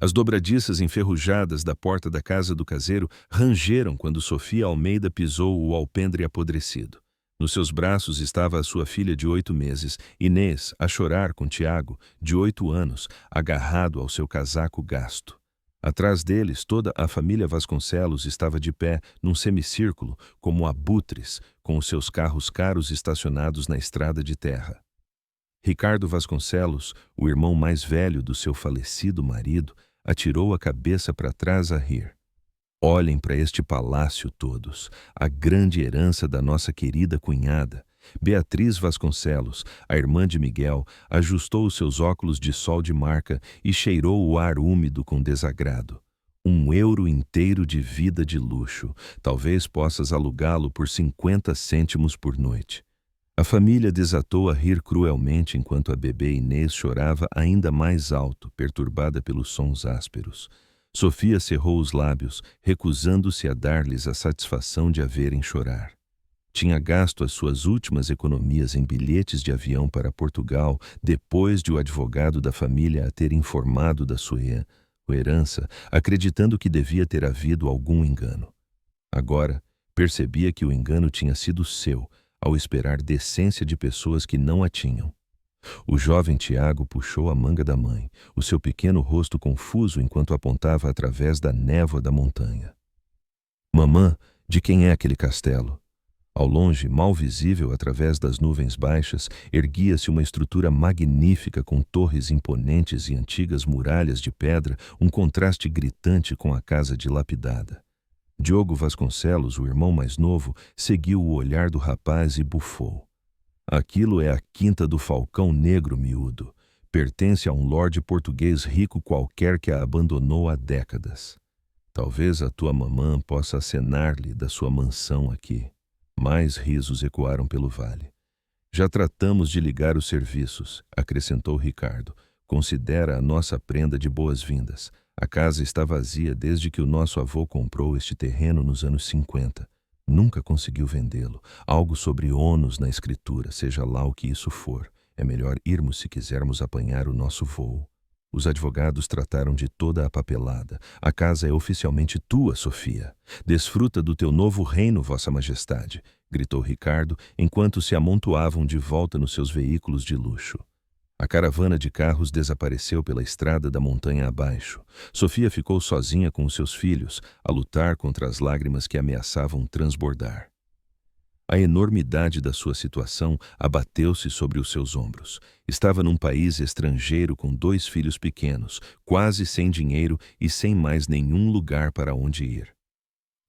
As dobradiças enferrujadas da porta da casa do caseiro rangeram quando Sofia Almeida pisou o alpendre apodrecido. Nos seus braços estava a sua filha de 8 meses, Inês, a chorar com Tiago, de 8 anos, agarrado ao seu casaco gasto. Atrás deles, toda a família Vasconcelos estava de pé, num semicírculo, como abutres, com os seus carros caros estacionados na estrada de terra. Ricardo Vasconcelos, o irmão mais velho do seu falecido marido, atirou a cabeça para trás a rir. Olhem para este palácio todos, a grande herança da nossa querida cunhada. Beatriz Vasconcelos, a irmã de Miguel, ajustou os seus óculos de sol de marca e cheirou o ar úmido com desagrado. 1 euro inteiro de vida de luxo. Talvez possas alugá-lo por 50 cêntimos por noite. A família desatou a rir cruelmente enquanto a bebê Inês chorava ainda mais alto, perturbada pelos sons ásperos. Sofia cerrou os lábios, recusando-se a dar-lhes a satisfação de a verem chorar. Tinha gasto as suas últimas economias em bilhetes de avião para Portugal depois de o advogado da família a ter informado da sua herança, acreditando que devia ter havido algum engano. Agora, percebia que o engano tinha sido seu, ao esperar decência de pessoas que não a tinham. O jovem Tiago puxou a manga da mãe, o seu pequeno rosto confuso enquanto apontava através da névoa da montanha. Mamã, de quem é aquele castelo? Ao longe, mal visível através das nuvens baixas, erguia-se uma estrutura magnífica com torres imponentes e antigas muralhas de pedra, um contraste gritante com a casa dilapidada. Diogo Vasconcelos, o irmão mais novo, seguiu o olhar do rapaz e bufou. Aquilo é a quinta do Falcão Negro, miúdo. Pertence a um lorde português rico qualquer que a abandonou há décadas. Talvez a tua mamã possa acenar-lhe da sua mansão aqui. Mais risos ecoaram pelo vale. Já tratamos de ligar os serviços, acrescentou Ricardo. Considera a nossa prenda de boas-vindas. A casa está vazia desde que o nosso avô comprou este terreno nos anos 50. Nunca conseguiu vendê-lo. Algo sobre ônus na escritura, seja lá o que isso for. É melhor irmos se quisermos apanhar o nosso voo. Os advogados trataram de toda a papelada. A casa é oficialmente tua, Sofia. Desfruta do teu novo reino, Vossa Majestade, gritou Ricardo, enquanto se amontoavam de volta nos seus veículos de luxo. A caravana de carros desapareceu pela estrada da montanha abaixo. Sofia ficou sozinha com os seus filhos, a lutar contra as lágrimas que ameaçavam transbordar. A enormidade da sua situação abateu-se sobre os seus ombros. Estava num país estrangeiro com 2 filhos pequenos, quase sem dinheiro e sem mais nenhum lugar para onde ir.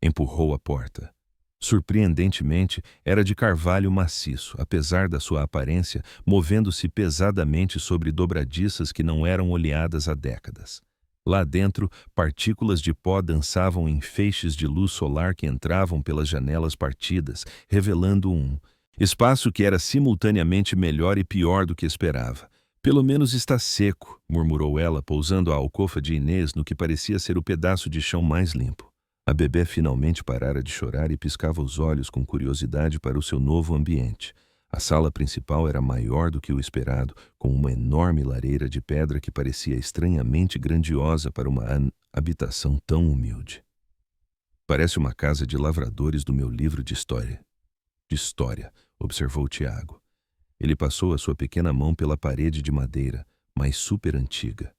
Empurrou a porta. Surpreendentemente, era de carvalho maciço, apesar da sua aparência, movendo-se pesadamente sobre dobradiças que não eram oleadas há décadas. Lá dentro, partículas de pó dançavam em feixes de luz solar que entravam pelas janelas partidas, revelando um espaço que era simultaneamente melhor e pior do que esperava. Pelo menos está seco, murmurou ela, pousando a alcova de Inês no que parecia ser o pedaço de chão mais limpo. A bebê finalmente parara de chorar e piscava os olhos com curiosidade para o seu novo ambiente. A sala principal era maior do que o esperado, com uma enorme lareira de pedra que parecia estranhamente grandiosa para uma habitação tão humilde. Parece uma casa de lavradores do meu livro de história. Observou Tiago. Ele passou a sua pequena mão pela parede de madeira, mas super antiga.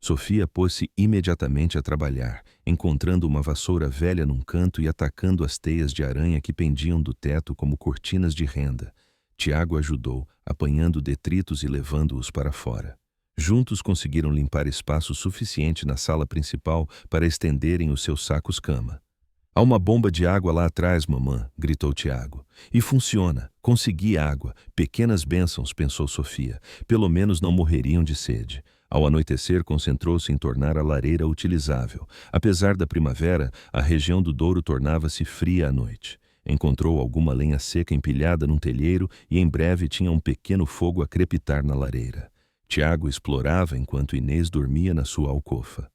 Sofia pôs-se imediatamente a trabalhar, encontrando uma vassoura velha num canto e atacando as teias de aranha que pendiam do teto como cortinas de renda. Tiago ajudou, apanhando detritos e levando-os para fora. Juntos conseguiram limpar espaço suficiente na sala principal para estenderem os seus sacos-cama. Há uma bomba de água lá atrás, mamã, gritou Tiago. E funciona. Consegui água. Pequenas bênçãos, pensou Sofia. Pelo menos não morreriam de sede. Ao anoitecer, concentrou-se em tornar a lareira utilizável. Apesar da primavera, a região do Douro tornava-se fria à noite. Encontrou alguma lenha seca empilhada num telheiro e em breve tinha um pequeno fogo a crepitar na lareira. Tiago explorava enquanto Inês dormia na sua alcova.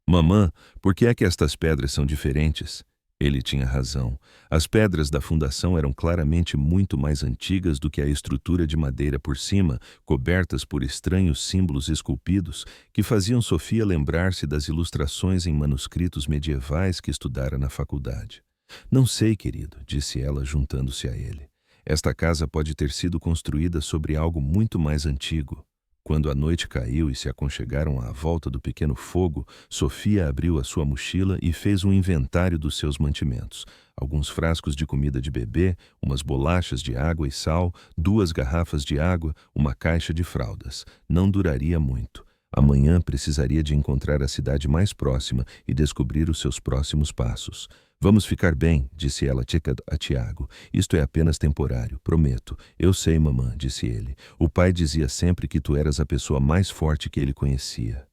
Mamã, por que é que estas pedras são diferentes? Ele tinha razão. As pedras da fundação eram claramente muito mais antigas do que a estrutura de madeira por cima, cobertas por estranhos símbolos esculpidos, que faziam Sofia lembrar-se das ilustrações em manuscritos medievais que estudara na faculdade. Não sei, querido, disse ela, juntando-se a ele. Esta casa pode ter sido construída sobre algo muito mais antigo. Quando a noite caiu e se aconchegaram à volta do pequeno fogo, Sofia abriu a sua mochila e fez um inventário dos seus mantimentos. Alguns frascos de comida de bebê, umas bolachas de água e sal, 2 garrafas de água, uma caixa de fraldas. Não duraria muito. Amanhã precisaria de encontrar a cidade mais próxima e descobrir os seus próximos passos. Vamos ficar bem, disse ela a Tiago. Isto é apenas temporário, prometo. Eu sei, mamã, disse ele. O pai dizia sempre que tu eras a pessoa mais forte que ele conhecia.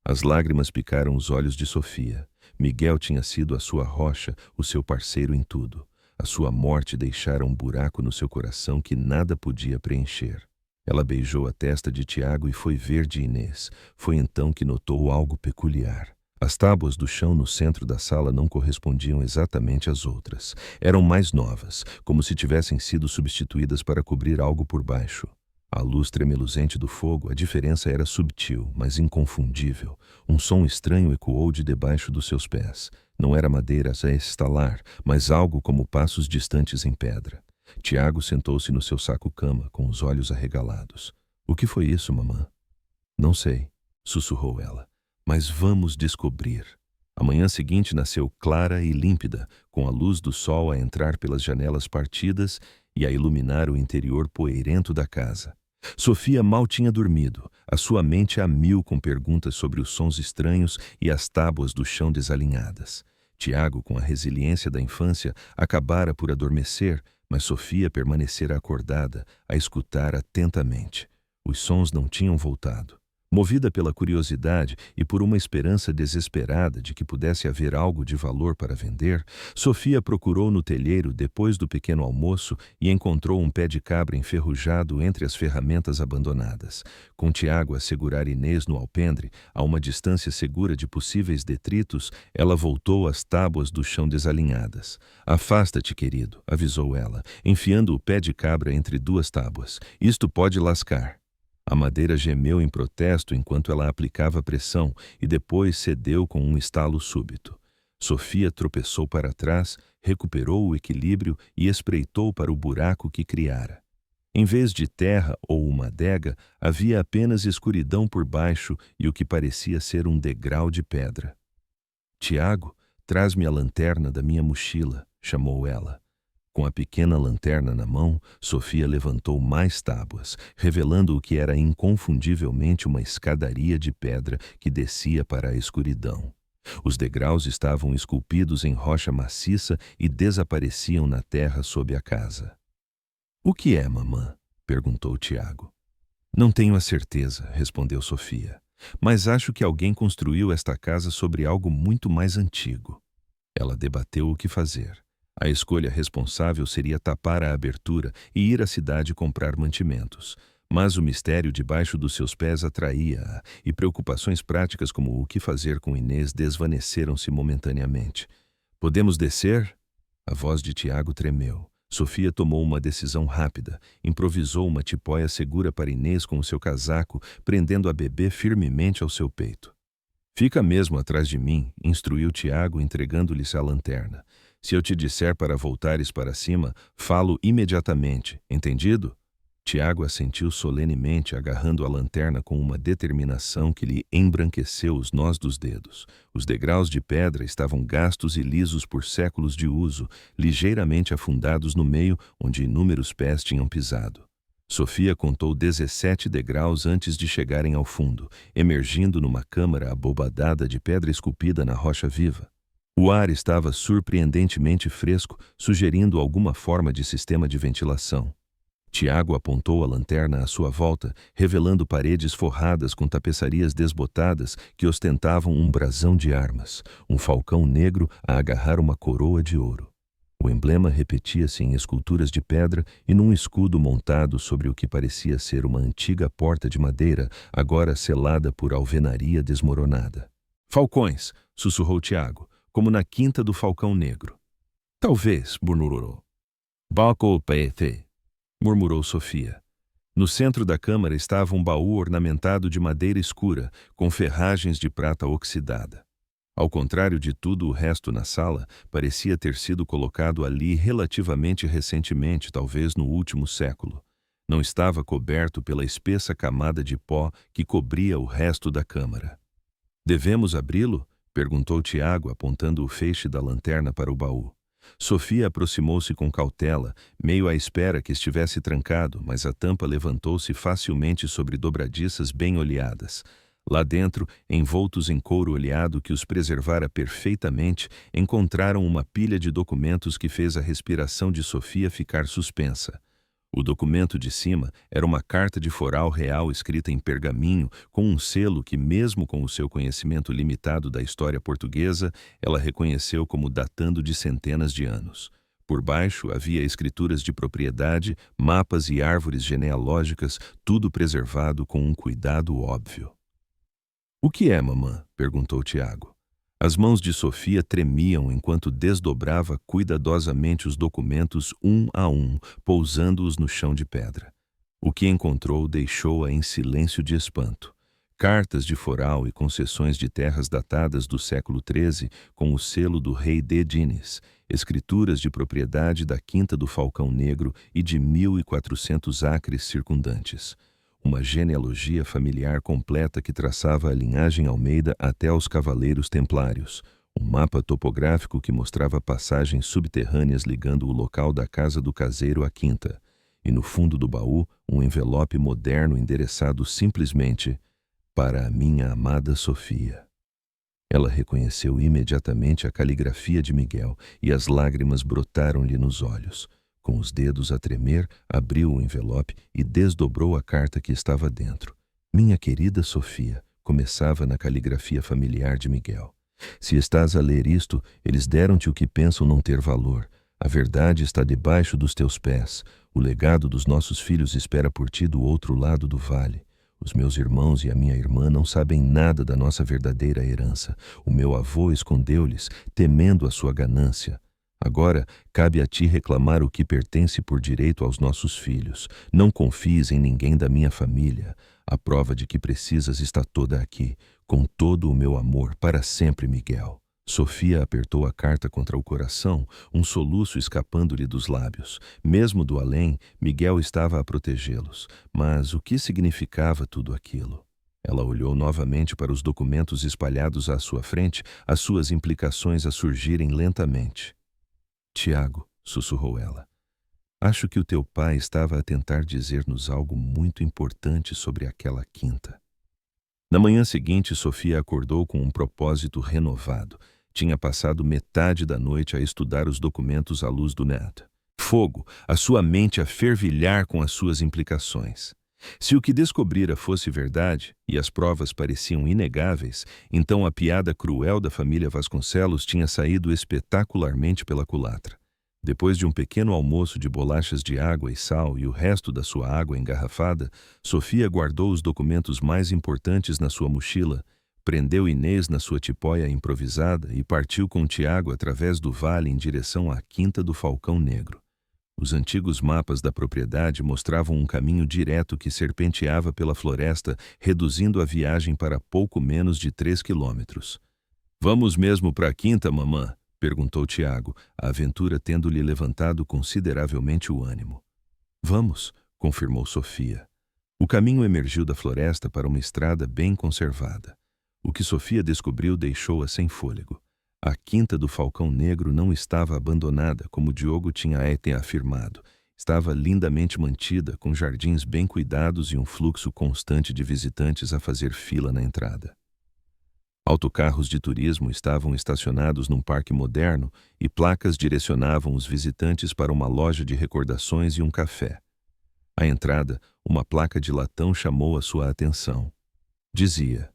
As lágrimas picaram os olhos de Sofia. Miguel tinha sido a sua rocha, o seu parceiro em tudo. A sua morte deixara um buraco no seu coração que nada podia preencher. Ela beijou a testa de Tiago e foi ver de Inês. Foi então que notou algo peculiar. As tábuas do chão no centro da sala não correspondiam exatamente às outras. Eram mais novas, como se tivessem sido substituídas para cobrir algo por baixo. À luz tremeluzente do fogo, a diferença era subtil, mas inconfundível. Um som estranho ecoou de debaixo dos seus pés. Não era madeira a estalar, mas algo como passos distantes em pedra. Tiago sentou-se no seu saco-cama, com os olhos arregalados. — O que foi isso, mamã? — Não sei, sussurrou ela. Mas vamos descobrir. A manhã seguinte nasceu clara e límpida, com a luz do sol a entrar pelas janelas partidas e a iluminar o interior poeirento da casa. Sofia mal tinha dormido, a sua mente a mil com perguntas sobre os sons estranhos e as tábuas do chão desalinhadas. Tiago, com a resiliência da infância, acabara por adormecer, mas Sofia permanecera acordada, a escutar atentamente. Os sons não tinham voltado. Movida pela curiosidade e por uma esperança desesperada de que pudesse haver algo de valor para vender, Sofia procurou no telheiro depois do pequeno almoço e encontrou um pé de cabra enferrujado entre as ferramentas abandonadas. Com Tiago a segurar Inês no alpendre, a uma distância segura de possíveis detritos, ela voltou às tábuas do chão desalinhadas. — Afasta-te, querido, avisou ela, enfiando o pé de cabra entre 2 tábuas. Isto pode lascar. A madeira gemeu em protesto enquanto ela aplicava pressão e depois cedeu com um estalo súbito. Sofia tropeçou para trás, recuperou o equilíbrio e espreitou para o buraco que criara. Em vez de terra ou uma adega, havia apenas escuridão por baixo e o que parecia ser um degrau de pedra. — Tiago, traz-me a lanterna da minha mochila, chamou ela. Com a pequena lanterna na mão, Sofia levantou mais tábuas, revelando o que era inconfundivelmente uma escadaria de pedra que descia para a escuridão. Os degraus estavam esculpidos em rocha maciça e desapareciam na terra sob a casa. — O que é, mamã? Perguntou Tiago. — Não tenho a certeza, respondeu Sofia, mas acho que alguém construiu esta casa sobre algo muito mais antigo. Ela debateu o que fazer. A escolha responsável seria tapar a abertura e ir à cidade comprar mantimentos. Mas o mistério debaixo dos seus pés atraía-a, e preocupações práticas como o que fazer com Inês desvaneceram-se momentaneamente. — Podemos descer? A voz de Tiago tremeu. Sofia tomou uma decisão rápida. Improvisou uma tipóia segura para Inês com o seu casaco, prendendo a bebê firmemente ao seu peito. — Fica mesmo atrás de mim, instruiu Tiago, entregando-lhe a lanterna. Se eu te disser para voltares para cima, falo imediatamente, entendido? Tiago assentiu solenemente, agarrando a lanterna com uma determinação que lhe embranqueceu os nós dos dedos. Os degraus de pedra estavam gastos e lisos por séculos de uso, ligeiramente afundados no meio onde inúmeros pés tinham pisado. Sofia contou 17 degraus antes de chegarem ao fundo, emergindo numa câmara abobadada de pedra esculpida na rocha viva. O ar estava surpreendentemente fresco, sugerindo alguma forma de sistema de ventilação. Tiago apontou a lanterna à sua volta, revelando paredes forradas com tapeçarias desbotadas que ostentavam um brasão de armas, um falcão negro a agarrar uma coroa de ouro. O emblema repetia-se em esculturas de pedra e num escudo montado sobre o que parecia ser uma antiga porta de madeira, agora selada por alvenaria desmoronada. — Falcões! — sussurrou Tiago. — Como na quinta do Falcão Negro. Talvez, murmurou. Balco PT, murmurou Sofia. No centro da câmara estava um baú ornamentado de madeira escura, com ferragens de prata oxidada. Ao contrário de tudo o resto na sala, parecia ter sido colocado ali relativamente recentemente, talvez no último século. Não estava coberto pela espessa camada de pó que cobria o resto da câmara. Devemos abri-lo? Perguntou Tiago, apontando o feixe da lanterna para o baú. Sofia aproximou-se com cautela, meio à espera que estivesse trancado, mas a tampa levantou-se facilmente sobre dobradiças bem oleadas. Lá dentro, envoltos em couro oleado que os preservara perfeitamente, encontraram uma pilha de documentos que fez a respiração de Sofia ficar suspensa. O documento de cima era uma carta de foral real escrita em pergaminho, com um selo que, mesmo com o seu conhecimento limitado da história portuguesa, ela reconheceu como datando de centenas de anos. Por baixo havia escrituras de propriedade, mapas e árvores genealógicas, tudo preservado com um cuidado óbvio. "O que é, mamã?" perguntou Tiago. As mãos de Sofia tremiam enquanto desdobrava cuidadosamente os documentos um a um, pousando-os no chão de pedra. O que encontrou deixou-a em silêncio de espanto. Cartas de foral e concessões de terras datadas do século XIII com o selo do rei de Dines, escrituras de propriedade da Quinta do Falcão Negro e de 1.400 acres circundantes. Uma genealogia familiar completa que traçava a linhagem Almeida até aos Cavaleiros Templários, um mapa topográfico que mostrava passagens subterrâneas ligando o local da casa do caseiro à quinta, e no fundo do baú um envelope moderno endereçado simplesmente "Para a minha amada Sofia". Ela reconheceu imediatamente a caligrafia de Miguel e as lágrimas brotaram-lhe nos olhos. Com os dedos a tremer, abriu o envelope e desdobrou a carta que estava dentro. "Minha querida Sofia", começava na caligrafia familiar de Miguel. "Se estás a ler isto, eles deram-te o que pensam não ter valor. A verdade está debaixo dos teus pés. O legado dos nossos filhos espera por ti do outro lado do vale. Os meus irmãos e a minha irmã não sabem nada da nossa verdadeira herança. O meu avô escondeu-lhes, temendo a sua ganância. Agora, cabe a ti reclamar o que pertence por direito aos nossos filhos. Não confies em ninguém da minha família. A prova de que precisas está toda aqui. Com todo o meu amor, para sempre, Miguel." Sofia apertou a carta contra o coração, um soluço escapando-lhe dos lábios. Mesmo do além, Miguel estava a protegê-los. Mas o que significava tudo aquilo? Ela olhou novamente para os documentos espalhados à sua frente, as suas implicações a surgirem lentamente. "Tiago", sussurrou ela, "acho que o teu pai estava a tentar dizer-nos algo muito importante sobre aquela quinta." Na manhã seguinte, Sofia acordou com um propósito renovado. Tinha passado metade da noite a estudar os documentos à luz do net. Fogo, a sua mente a fervilhar com as suas implicações. Se o que descobrira fosse verdade, e as provas pareciam inegáveis, então a piada cruel da família Vasconcelos tinha saído espetacularmente pela culatra. Depois de um pequeno almoço de bolachas de água e sal e o resto da sua água engarrafada, Sofia guardou os documentos mais importantes na sua mochila, prendeu Inês na sua tipóia improvisada e partiu com Tiago através do vale em direção à Quinta do Falcão Negro. Os antigos mapas da propriedade mostravam um caminho direto que serpenteava pela floresta, reduzindo a viagem para pouco menos de 3 quilômetros. "Vamos mesmo para a quinta, mamã?" perguntou Tiago, a aventura tendo-lhe levantado consideravelmente o ânimo. "Vamos", confirmou Sofia. O caminho emergiu da floresta para uma estrada bem conservada. O que Sofia descobriu deixou-a sem fôlego. A Quinta do Falcão Negro não estava abandonada, como Diogo tinha afirmado. Estava lindamente mantida, com jardins bem cuidados e um fluxo constante de visitantes a fazer fila na entrada. Autocarros de turismo estavam estacionados num parque moderno e placas direcionavam os visitantes para uma loja de recordações e um café. À entrada, uma placa de latão chamou a sua atenção. Dizia: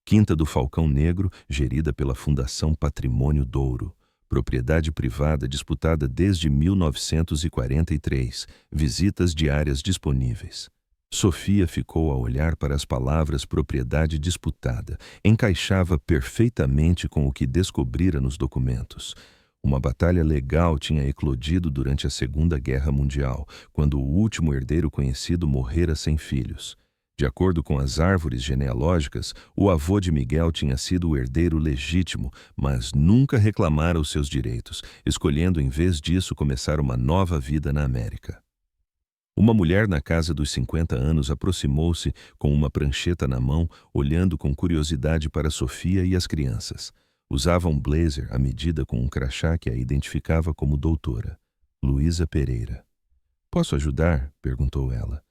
"Quinta do Falcão Negro, gerida pela Fundação Patrimônio Douro. Propriedade privada disputada desde 1943. Visitas diárias disponíveis." Sofia ficou a olhar para as palavras propriedade disputada. Encaixava perfeitamente com o que descobrira nos documentos. Uma batalha legal tinha eclodido durante a Segunda Guerra Mundial, quando o último herdeiro conhecido morrera sem filhos. De acordo com as árvores genealógicas, o avô de Miguel tinha sido o herdeiro legítimo, mas nunca reclamara os seus direitos, escolhendo em vez disso começar uma nova vida na América. Uma mulher na casa dos 50 anos aproximou-se com uma prancheta na mão, olhando com curiosidade para Sofia e as crianças. Usava um blazer à medida com um crachá que a identificava como doutora, Luísa Pereira. "Posso ajudar?" perguntou ela.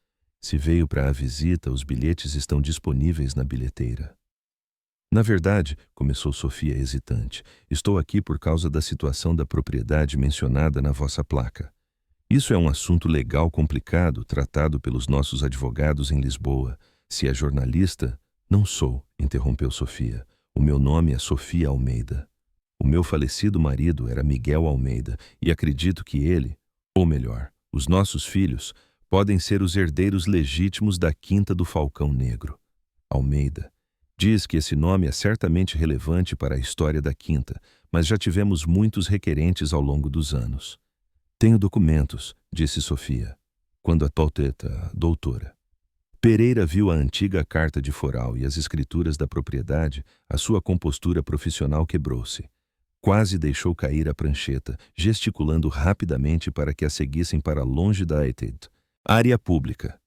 "Se veio para a visita, os bilhetes estão disponíveis na bilheteira." "Na verdade", começou Sofia hesitante, "estou aqui por causa da situação da propriedade mencionada na vossa placa. Isso é um assunto legal complicado, tratado pelos nossos advogados em Lisboa. Se é jornalista..." "Não sou", interrompeu Sofia. "O meu nome é Sofia Almeida. O meu falecido marido era Miguel Almeida e acredito que ele, ou melhor, os nossos filhos, podem ser os herdeiros legítimos da Quinta do Falcão Negro." Almeida diz que esse nome é certamente relevante para a história da Quinta, mas já tivemos muitos requerentes ao longo dos anos. "Tenho documentos", disse Sofia, quando a Tolteta, doutora Pereira viu a antiga carta de foral e as escrituras da propriedade, a sua compostura profissional quebrou-se. Quase deixou cair a prancheta, gesticulando rapidamente para que a seguissem para longe da área pública.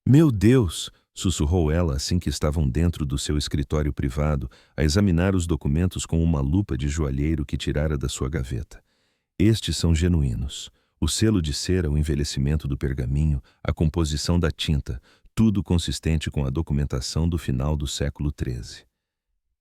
"Meu Deus!" sussurrou ela assim que estavam dentro do seu escritório privado, a examinar os documentos com uma lupa de joalheiro que tirara da sua gaveta. "Estes são genuínos. O selo de cera, o envelhecimento do pergaminho, a composição da tinta, tudo consistente com a documentação do final do século XIII.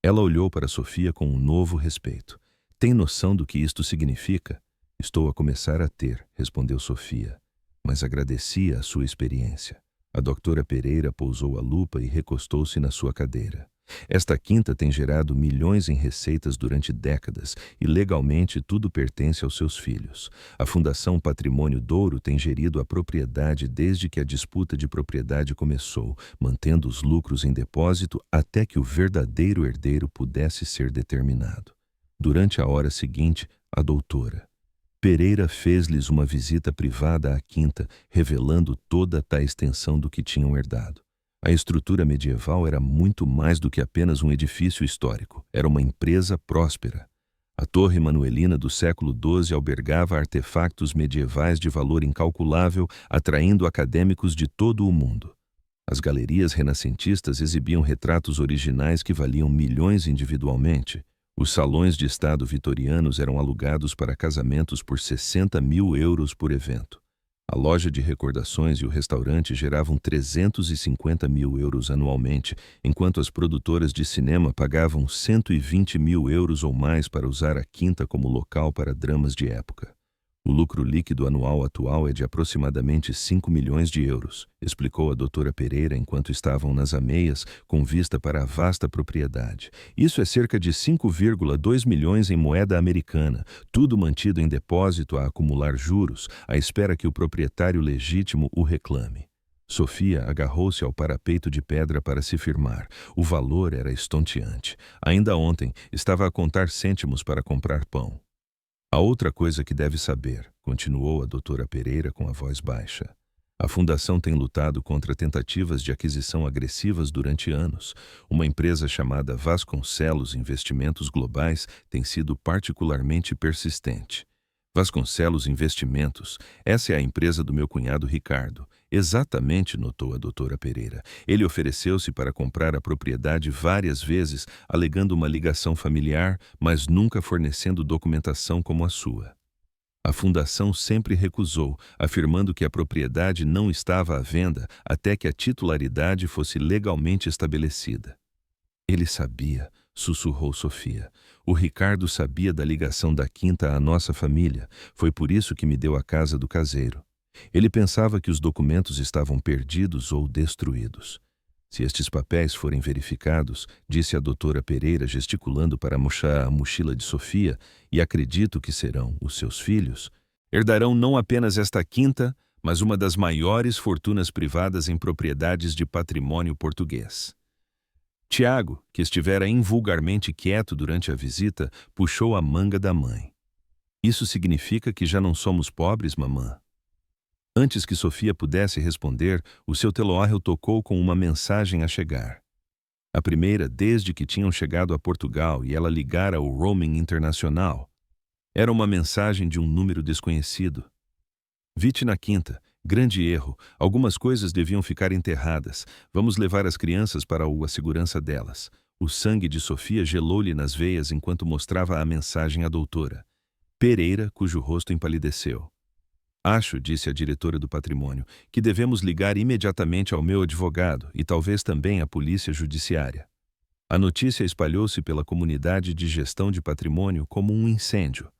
Ela olhou para Sofia com um novo respeito. "Tem noção do que isto significa?" "Estou a começar a ter", respondeu Sofia, mas agradecia a sua experiência. A doutora Pereira pousou a lupa e recostou-se na sua cadeira. "Esta quinta tem gerado milhões em receitas durante décadas e legalmente tudo pertence aos seus filhos. A Fundação Patrimônio Douro tem gerido a propriedade desde que a disputa de propriedade começou, mantendo os lucros em depósito até que o verdadeiro herdeiro pudesse ser determinado." Durante a hora seguinte, a doutora Pereira fez-lhes uma visita privada à quinta, revelando toda a extensão do que tinham herdado. A estrutura medieval era muito mais do que apenas um edifício histórico. Era uma empresa próspera. A Torre Manuelina do século XII albergava artefactos medievais de valor incalculável, atraindo acadêmicos de todo o mundo. As galerias renascentistas exibiam retratos originais que valiam milhões individualmente. Os salões de estado vitorianos eram alugados para casamentos por 60 mil euros por evento. A loja de recordações e o restaurante geravam 350 mil euros anualmente, enquanto as produtoras de cinema pagavam 120 mil euros ou mais para usar a quinta como local para dramas de época. "O lucro líquido anual atual é de aproximadamente 5 milhões de euros", explicou a doutora Pereira enquanto estavam nas ameias, com vista para a vasta propriedade. "Isso é cerca de 5,2 milhões em moeda americana, tudo mantido em depósito a acumular juros, à espera que o proprietário legítimo o reclame." Sofia agarrou-se ao parapeito de pedra para se firmar. O valor era estonteante. Ainda ontem, estava a contar cêntimos para comprar pão. "A outra coisa que deve saber", continuou a doutora Pereira com a voz baixa. "A Fundação tem lutado contra tentativas de aquisição agressivas durante anos. Uma empresa chamada Vasconcelos Investimentos Globais tem sido particularmente persistente." "Vasconcelos Investimentos, essa é a empresa do meu cunhado Ricardo." "Exatamente", notou a doutora Pereira. "Ele ofereceu-se para comprar a propriedade várias vezes, alegando uma ligação familiar, mas nunca fornecendo documentação como a sua. A fundação sempre recusou, afirmando que a propriedade não estava à venda até que a titularidade fosse legalmente estabelecida." "Ele sabia", sussurrou Sofia. "O Ricardo sabia da ligação da quinta à nossa família. Foi por isso que me deu a casa do caseiro. Ele pensava que os documentos estavam perdidos ou destruídos. Se estes papéis forem verificados", disse a doutora Pereira gesticulando para murchar a mochila de Sofia, "e acredito que serão os seus filhos, herdarão não apenas esta quinta, mas uma das maiores fortunas privadas em propriedades de patrimônio português." Tiago, que estivera invulgarmente quieto durante a visita, puxou a manga da mãe. Isso significa que já não somos pobres, mamã? Antes que Sofia pudesse responder, o seu telemóvel tocou com uma mensagem a chegar. A primeira desde que tinham chegado a Portugal e ela ligara ao roaming internacional. Era uma mensagem de um número desconhecido. Vite na quinta. Grande erro. Algumas coisas deviam ficar enterradas. Vamos levar as crianças para a segurança delas. O sangue de Sofia gelou-lhe nas veias enquanto mostrava a mensagem à doutora Pereira, cujo rosto empalideceu. Acho, disse a diretora do patrimônio, que devemos ligar imediatamente ao meu advogado e talvez também à polícia judiciária. A notícia espalhou-se pela comunidade de gestão de patrimônio como um incêndio.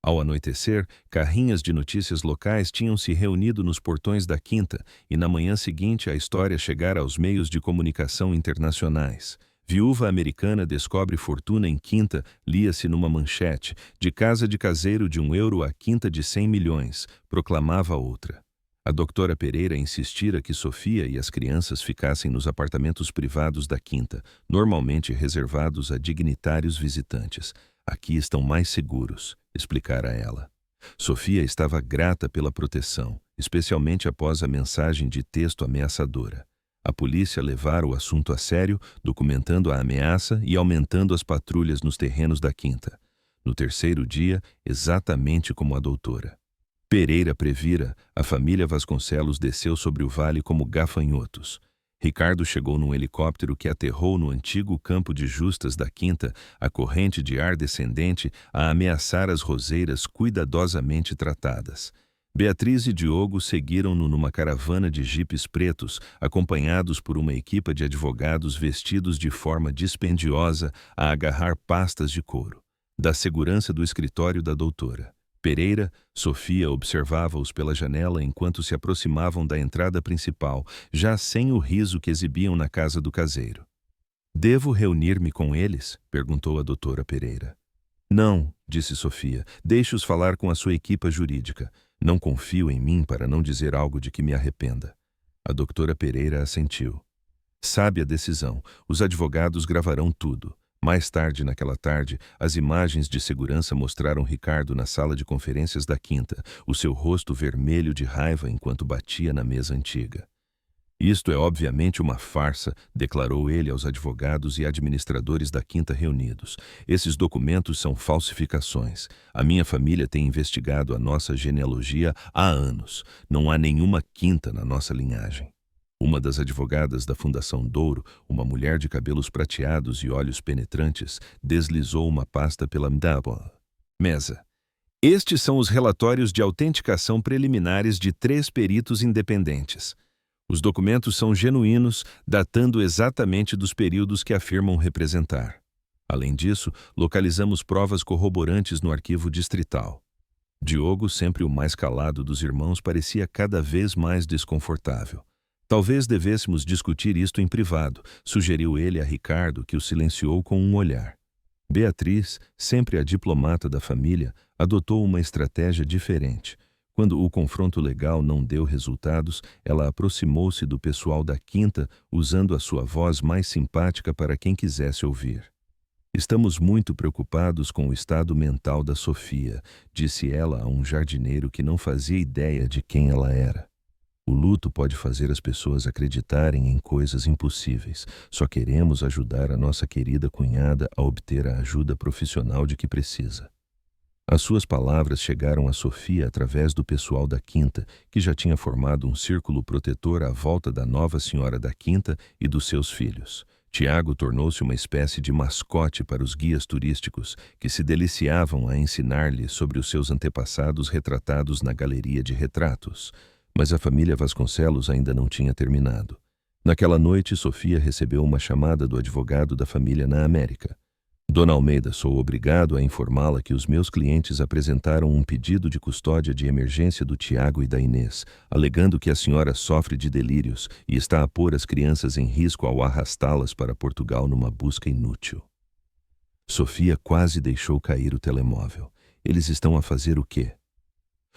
Ao anoitecer, carrinhas de notícias locais tinham se reunido nos portões da quinta e na manhã seguinte a história chegara aos meios de comunicação internacionais. Viúva americana descobre fortuna em quinta, lia-se numa manchete. De casa de caseiro de €1 a quinta de 100 milhões, proclamava outra. A doutora Pereira insistira que Sofia e as crianças ficassem nos apartamentos privados da quinta, normalmente reservados a dignitários visitantes. Aqui estão mais seguros, explicara ela. Sofia estava grata pela proteção, especialmente após a mensagem de texto ameaçadora. A polícia levara o assunto a sério, documentando a ameaça e aumentando as patrulhas nos terrenos da quinta. No terceiro dia, exatamente como a doutora Pereira previra, a família Vasconcelos desceu sobre o vale como gafanhotos. Ricardo chegou num helicóptero que aterrou no antigo campo de justas da quinta, a corrente de ar descendente a ameaçar as roseiras cuidadosamente tratadas. Beatriz e Diogo seguiram-no numa caravana de jipes pretos, acompanhados por uma equipa de advogados vestidos de forma dispendiosa a agarrar pastas de couro. Da segurança do escritório da doutora Pereira, Sofia observava-os pela janela enquanto se aproximavam da entrada principal, já sem o riso que exibiam na casa do caseiro. "Devo reunir-me com eles?" perguntou a doutora Pereira. "Não", disse Sofia, "deixe-os falar com a sua equipa jurídica. Não confio em mim para não dizer algo de que me arrependa." A doutora Pereira assentiu. "Sabe a decisão. Os advogados gravarão tudo." Mais tarde naquela tarde, as imagens de segurança mostraram Ricardo na sala de conferências da quinta, o seu rosto vermelho de raiva enquanto batia na mesa antiga. "Isto é obviamente uma farsa", declarou ele aos advogados e administradores da quinta reunidos. "Esses documentos são falsificações. A minha família tem investigado a nossa genealogia há anos. Não há nenhuma quinta na nossa linhagem." Uma das advogadas da Fundação Douro, uma mulher de cabelos prateados e olhos penetrantes, deslizou uma pasta pela mesa. "Estes são os relatórios de autenticação preliminares de 3 peritos independentes. Os documentos são genuínos, datando exatamente dos períodos que afirmam representar. Além disso, localizamos provas corroborantes no arquivo distrital." Diogo, sempre o mais calado dos irmãos, parecia cada vez mais desconfortável. "Talvez devêssemos discutir isto em privado", sugeriu ele a Ricardo, que o silenciou com um olhar. Beatriz, sempre a diplomata da família, adotou uma estratégia diferente. Quando o confronto legal não deu resultados, ela aproximou-se do pessoal da quinta, usando a sua voz mais simpática para quem quisesse ouvir. "Estamos muito preocupados com o estado mental da Sofia", disse ela a um jardineiro que não fazia ideia de quem ela era. "O luto pode fazer as pessoas acreditarem em coisas impossíveis. Só queremos ajudar a nossa querida cunhada a obter a ajuda profissional de que precisa." As suas palavras chegaram a Sofia através do pessoal da quinta, que já tinha formado um círculo protetor à volta da nova senhora da quinta e dos seus filhos. Tiago tornou-se uma espécie de mascote para os guias turísticos, que se deliciavam a ensinar-lhe sobre os seus antepassados retratados na galeria de retratos. Mas a família Vasconcelos ainda não tinha terminado. Naquela noite, Sofia recebeu uma chamada do advogado da família na América. "Dona Almeida, sou obrigado a informá-la que os meus clientes apresentaram um pedido de custódia de emergência do Tiago e da Inês, alegando que a senhora sofre de delírios e está a pôr as crianças em risco ao arrastá-las para Portugal numa busca inútil." Sofia quase deixou cair o telemóvel. "Eles estão a fazer o quê?"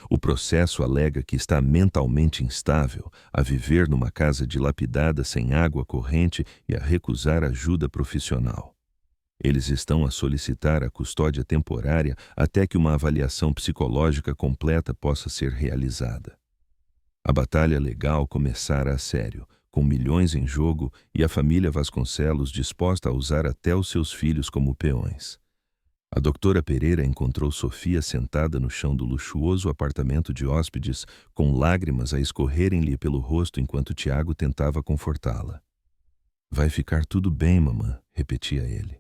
"O processo alega que está mentalmente instável, a viver numa casa dilapidada sem água corrente e a recusar ajuda profissional." Eles estão a solicitar a custódia temporária até que uma avaliação psicológica completa possa ser realizada. A batalha legal começara a sério, com milhões em jogo e a família Vasconcelos disposta a usar até os seus filhos como peões. A doutora Pereira encontrou Sofia sentada no chão do luxuoso apartamento de hóspedes, com lágrimas a escorrerem-lhe pelo rosto enquanto Tiago tentava confortá-la. "Vai ficar tudo bem, mamã", repetia ele.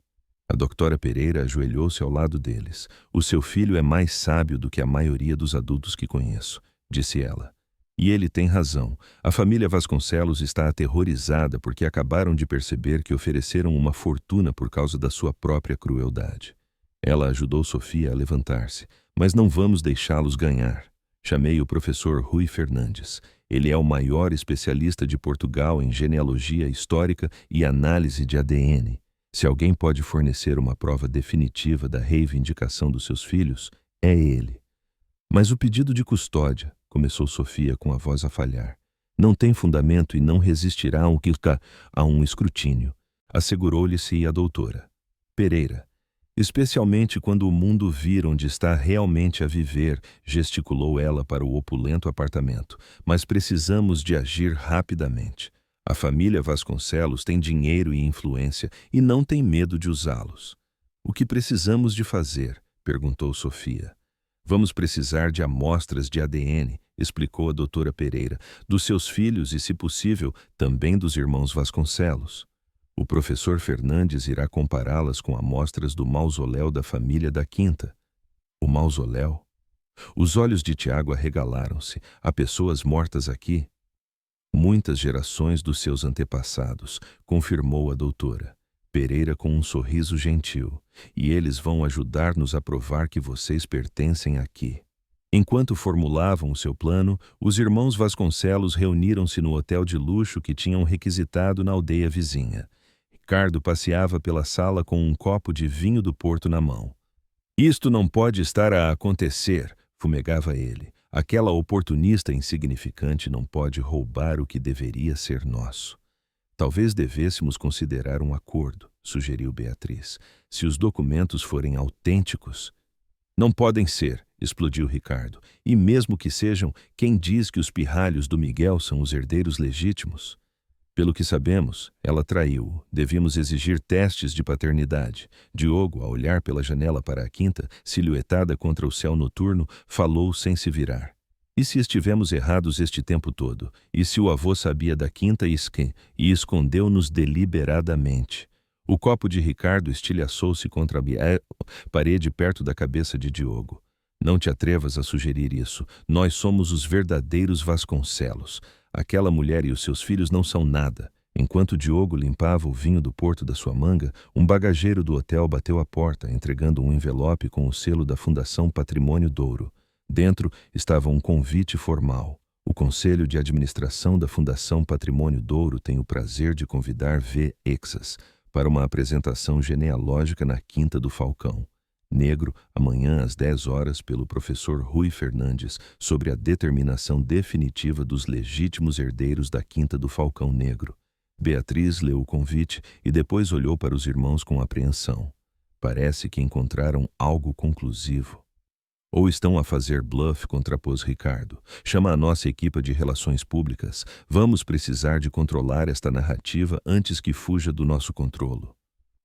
A doutora Pereira ajoelhou-se ao lado deles. "O seu filho é mais sábio do que a maioria dos adultos que conheço", disse ela. "E ele tem razão. A família Vasconcelos está aterrorizada porque acabaram de perceber que ofereceram uma fortuna por causa da sua própria crueldade." Ela ajudou Sofia a levantar-se. "Mas não vamos deixá-los ganhar." Chamei o professor Rui Fernandes. Ele é o maior especialista de Portugal em genealogia histórica e análise de ADN. Se alguém pode fornecer uma prova definitiva da reivindicação dos seus filhos, é ele. "Mas o pedido de custódia", começou Sofia com a voz a falhar, "não tem fundamento e não resistirá a um escrutínio", assegurou-lhe-se a doutora Pereira. "Especialmente quando o mundo vir onde está realmente a viver", gesticulou ela para o opulento apartamento. "Mas precisamos de agir rapidamente. A família Vasconcelos tem dinheiro e influência e não tem medo de usá-los." "O que precisamos de fazer?", perguntou Sofia. "Vamos precisar de amostras de ADN", explicou a doutora Pereira, "dos seus filhos e, se possível, também dos irmãos Vasconcelos. O professor Fernandes irá compará-las com amostras do mausoléu da família da Quinta." "O mausoléu?" Os olhos de Tiago arregalaram-se. "Há pessoas mortas aqui?" "Muitas gerações dos seus antepassados", confirmou a doutora Pereira com um sorriso gentil. "E eles vão ajudar-nos a provar que vocês pertencem aqui." Enquanto formulavam o seu plano, os irmãos Vasconcelos reuniram-se no hotel de luxo que tinham requisitado na aldeia vizinha. Ricardo passeava pela sala com um copo de vinho do Porto na mão. "Isto não pode estar a acontecer", fumegava ele. "Aquela oportunista insignificante não pode roubar o que deveria ser nosso." "Talvez devêssemos considerar um acordo", sugeriu Beatriz. "Se os documentos forem autênticos." "Não podem ser", explodiu Ricardo. "E mesmo que sejam, quem diz que os pirralhos do Miguel são os herdeiros legítimos?" "Pelo que sabemos, ela traiu-o. Devíamos exigir testes de paternidade." Diogo, a olhar pela janela para a quinta, silhuetada contra o céu noturno, falou sem se virar. "E se estivemos errados este tempo todo? E se o avô sabia da quinta e escondeu-nos deliberadamente?" O copo de Ricardo estilhaçou-se contra a parede perto da cabeça de Diogo. "Não te atrevas a sugerir isso. Nós somos os verdadeiros Vasconcelos. Aquela mulher e os seus filhos não são nada." Enquanto Diogo limpava o vinho do Porto da sua manga, um bagageiro do hotel bateu à porta, entregando um envelope com o selo da Fundação Patrimônio Douro. Dentro estava um convite formal. "O Conselho de Administração da Fundação Patrimônio Douro tem o prazer de convidar V. Exas para uma apresentação genealógica na Quinta do Falcão Negro, amanhã às 10 horas, pelo professor Rui Fernandes, sobre a determinação definitiva dos legítimos herdeiros da Quinta do Falcão Negro." Beatriz leu o convite e depois olhou para os irmãos com apreensão. Parece que encontraram algo conclusivo. "Ou estão a fazer bluff", contrapôs Ricardo. "Chama a nossa equipa de relações públicas. Vamos precisar de controlar esta narrativa antes que fuja do nosso controlo."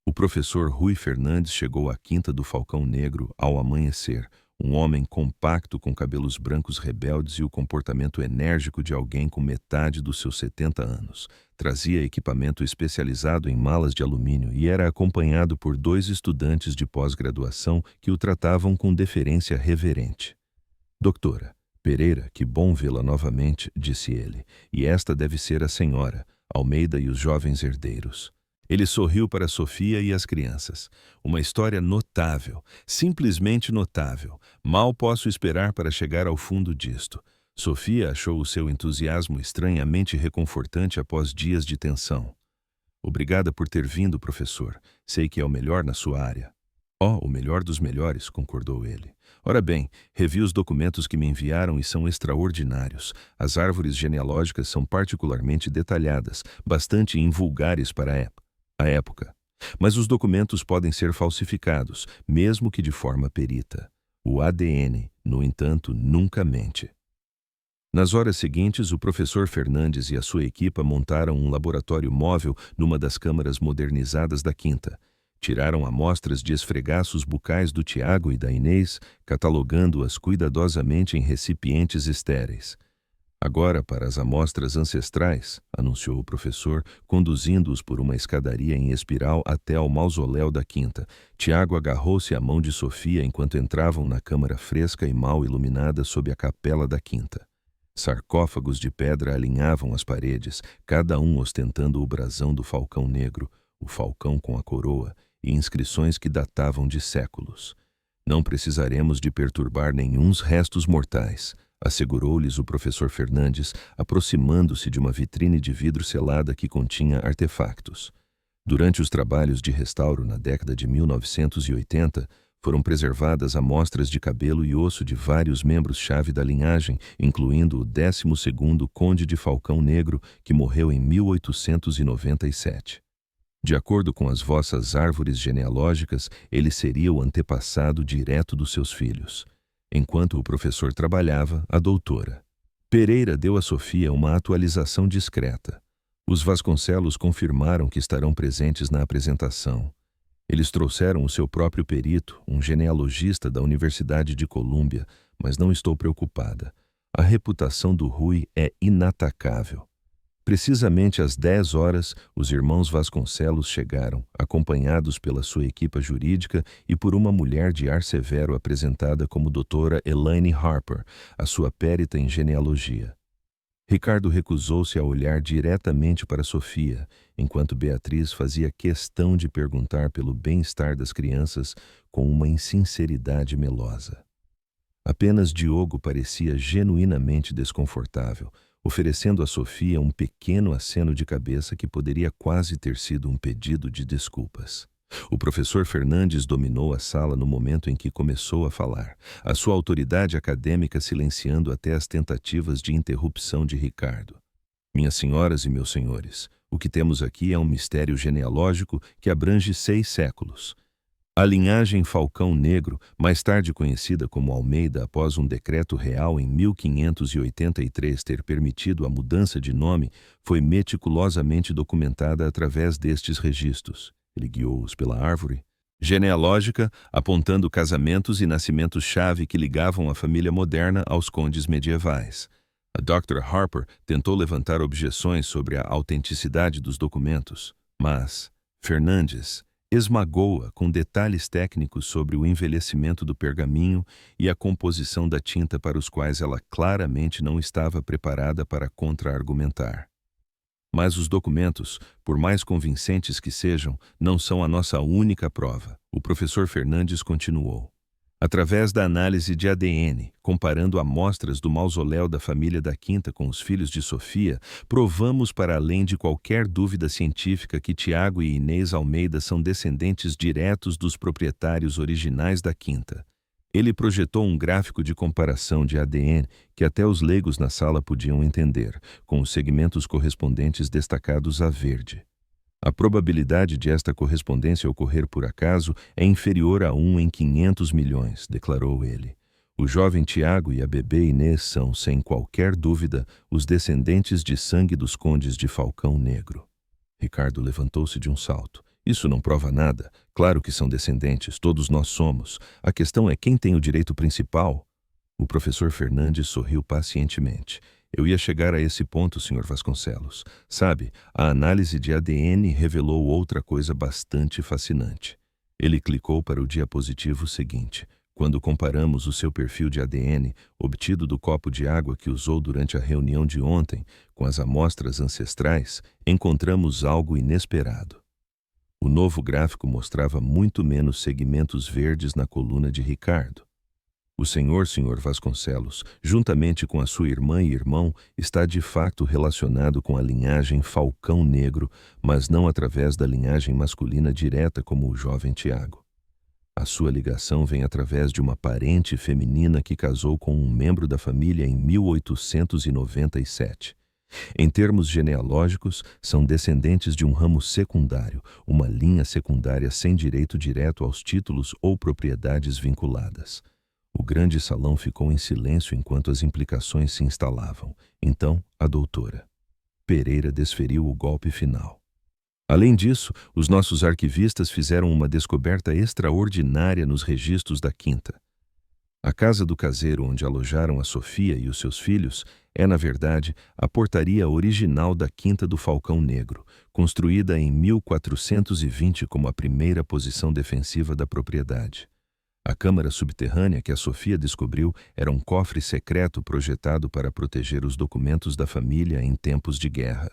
O professor Rui Fernandes chegou à Quinta do Falcão Negro ao amanhecer, um homem compacto com cabelos brancos rebeldes e o comportamento enérgico de alguém com metade dos seus 70 anos. Trazia equipamento especializado em malas de alumínio e era acompanhado por 2 estudantes de pós-graduação que o tratavam com deferência reverente. "Doutora Pereira, que bom vê-la novamente", disse ele. "E esta deve ser a senhora, Almeida e os jovens herdeiros." Ele sorriu para Sofia e as crianças. "Uma história notável, simplesmente notável. Mal posso esperar para chegar ao fundo disto." Sofia achou o seu entusiasmo estranhamente reconfortante após dias de tensão. "Obrigada por ter vindo, professor. Sei que é o melhor na sua área." "Oh, o melhor dos melhores", concordou ele. "Ora bem, revi os documentos que me enviaram e são extraordinários. As árvores genealógicas são particularmente detalhadas, bastante invulgares para a época. Mas os documentos podem ser falsificados, mesmo que de forma perita. O ADN, no entanto, nunca mente. Nas horas seguintes, o professor Fernandes e a sua equipa montaram um laboratório móvel numa das câmaras modernizadas da quinta. Tiraram amostras de esfregaços bucais do Tiago e da Inês, catalogando-as cuidadosamente em recipientes estéreis. Agora para as amostras ancestrais, anunciou o professor, conduzindo-os por uma escadaria em espiral até ao mausoléu da quinta. Tiago agarrou-se à mão de Sofia enquanto entravam na câmara fresca e mal iluminada sob a capela da quinta. Sarcófagos de pedra alinhavam as paredes, cada um ostentando o brasão do falcão negro, o falcão com a coroa, e inscrições que datavam de séculos. Não precisaremos de perturbar nenhuns restos mortais, assegurou-lhes o professor Fernandes, aproximando-se de uma vitrine de vidro selada que continha artefactos. Durante os trabalhos de restauro na década de 1980, foram preservadas amostras de cabelo e osso de vários membros-chave da linhagem, incluindo o 12º Conde de Falcão Negro, que morreu em 1897. De acordo com as vossas árvores genealógicas, ele seria o antepassado direto dos seus filhos. Enquanto o professor trabalhava, a doutora Pereira deu a Sofia uma atualização discreta. Os Vasconcelos confirmaram que estarão presentes na apresentação. Eles trouxeram o seu próprio perito, um genealogista da Universidade de Colômbia, mas não estou preocupada. A reputação do Rui é inatacável. Precisamente às 10 horas, os irmãos Vasconcelos chegaram, acompanhados pela sua equipa jurídica e por uma mulher de ar severo apresentada como doutora Elaine Harper, a sua périta em genealogia. Ricardo recusou-se a olhar diretamente para Sofia, enquanto Beatriz fazia questão de perguntar pelo bem-estar das crianças com uma insinceridade melosa. Apenas Diogo parecia genuinamente desconfortável, oferecendo a Sofia um pequeno aceno de cabeça que poderia quase ter sido um pedido de desculpas. O professor Fernandes dominou a sala no momento em que começou a falar, a sua autoridade acadêmica silenciando até as tentativas de interrupção de Ricardo. Minhas senhoras e meus senhores, o que temos aqui é um mistério genealógico que abrange 6 séculos. A linhagem Falcão Negro, mais tarde conhecida como Almeida após um decreto real em 1583 ter permitido a mudança de nome, foi meticulosamente documentada através destes registros. Ele guiou-os pela árvore genealógica, apontando casamentos e nascimentos-chave que ligavam a família moderna aos condes medievais. A Dr. Harper tentou levantar objeções sobre a autenticidade dos documentos, mas Fernandes esmagou-a com detalhes técnicos sobre o envelhecimento do pergaminho e a composição da tinta para os quais ela claramente não estava preparada para contra-argumentar. Mas os documentos, por mais convincentes que sejam, não são a nossa única prova. O professor Fernandes continuou. Através da análise de ADN, comparando amostras do mausoléu da família da Quinta com os filhos de Sofia, provamos para além de qualquer dúvida científica que Tiago e Inês Almeida são descendentes diretos dos proprietários originais da Quinta. Ele projetou um gráfico de comparação de ADN que até os leigos na sala podiam entender, com os segmentos correspondentes destacados a verde. A probabilidade de esta correspondência ocorrer por acaso é inferior a 1 em 500 milhões, declarou ele. O jovem Tiago e a bebê Inês são, sem qualquer dúvida, os descendentes de sangue dos condes de Falcão Negro. Ricardo levantou-se de um salto. Isso não prova nada. Claro que são descendentes, todos nós somos. A questão é quem tem o direito principal. O professor Fernandes sorriu pacientemente. Eu ia chegar a esse ponto, Sr. Vasconcelos. Sabe, a análise de ADN revelou outra coisa bastante fascinante. Ele clicou para o diapositivo seguinte. Quando comparamos o seu perfil de ADN, obtido do copo de água que usou durante a reunião de ontem, com as amostras ancestrais, encontramos algo inesperado. O novo gráfico mostrava muito menos segmentos verdes na coluna de Ricardo. O Sr. Vasconcelos, juntamente com a sua irmã e irmão, está de fato relacionado com a linhagem Falcão Negro, mas não através da linhagem masculina direta como o jovem Tiago. A sua ligação vem através de uma parente feminina que casou com um membro da família em 1897. Em termos genealógicos, são descendentes de um ramo secundário, uma linha secundária sem direito direto aos títulos ou propriedades vinculadas. O grande salão ficou em silêncio enquanto as implicações se instalavam. Então, a doutora Pereira desferiu o golpe final. Além disso, os nossos arquivistas fizeram uma descoberta extraordinária nos registros da quinta. A casa do caseiro onde alojaram a Sofia e os seus filhos é, na verdade, a portaria original da Quinta do Falcão Negro, construída em 1420 como a primeira posição defensiva da propriedade. A câmara subterrânea que a Sofia descobriu era um cofre secreto projetado para proteger os documentos da família em tempos de guerra.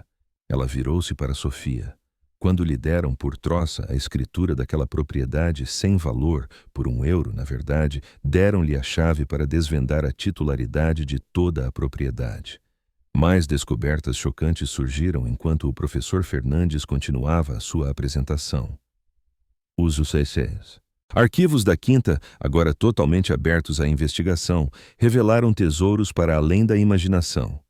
Ela virou-se para Sofia. Quando lhe deram por troça a escritura daquela propriedade sem valor, por €1, na verdade, deram-lhe a chave para desvendar a titularidade de toda a propriedade. Mais descobertas chocantes surgiram enquanto o professor Fernandes continuava a sua apresentação. Os UCCs. Arquivos da Quinta, agora totalmente abertos à investigação, revelaram tesouros para além da imaginação.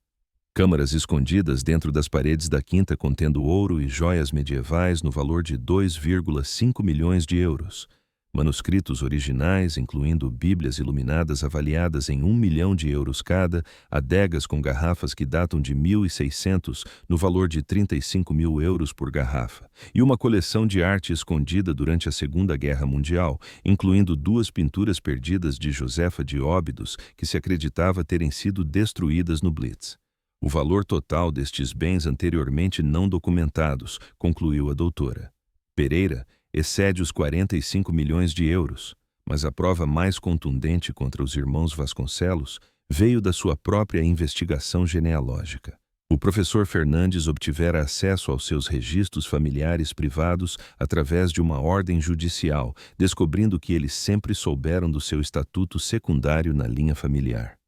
Câmaras escondidas dentro das paredes da Quinta contendo ouro e joias medievais no valor de 2,5 milhões de euros. Manuscritos originais, incluindo bíblias iluminadas avaliadas em 1 milhão de euros cada, adegas com garrafas que datam de 1600 no valor de 35 mil euros por garrafa, e uma coleção de arte escondida durante a Segunda Guerra Mundial, incluindo 2 pinturas perdidas de Josefa de Óbidos que se acreditava terem sido destruídas no Blitz. O valor total destes bens anteriormente não documentados, concluiu a doutora Pereira, excede os 45 milhões de euros, mas a prova mais contundente contra os irmãos Vasconcelos veio da sua própria investigação genealógica. O professor Fernandes obtivera acesso aos seus registros familiares privados através de uma ordem judicial, descobrindo que eles sempre souberam do seu estatuto secundário na linha familiar.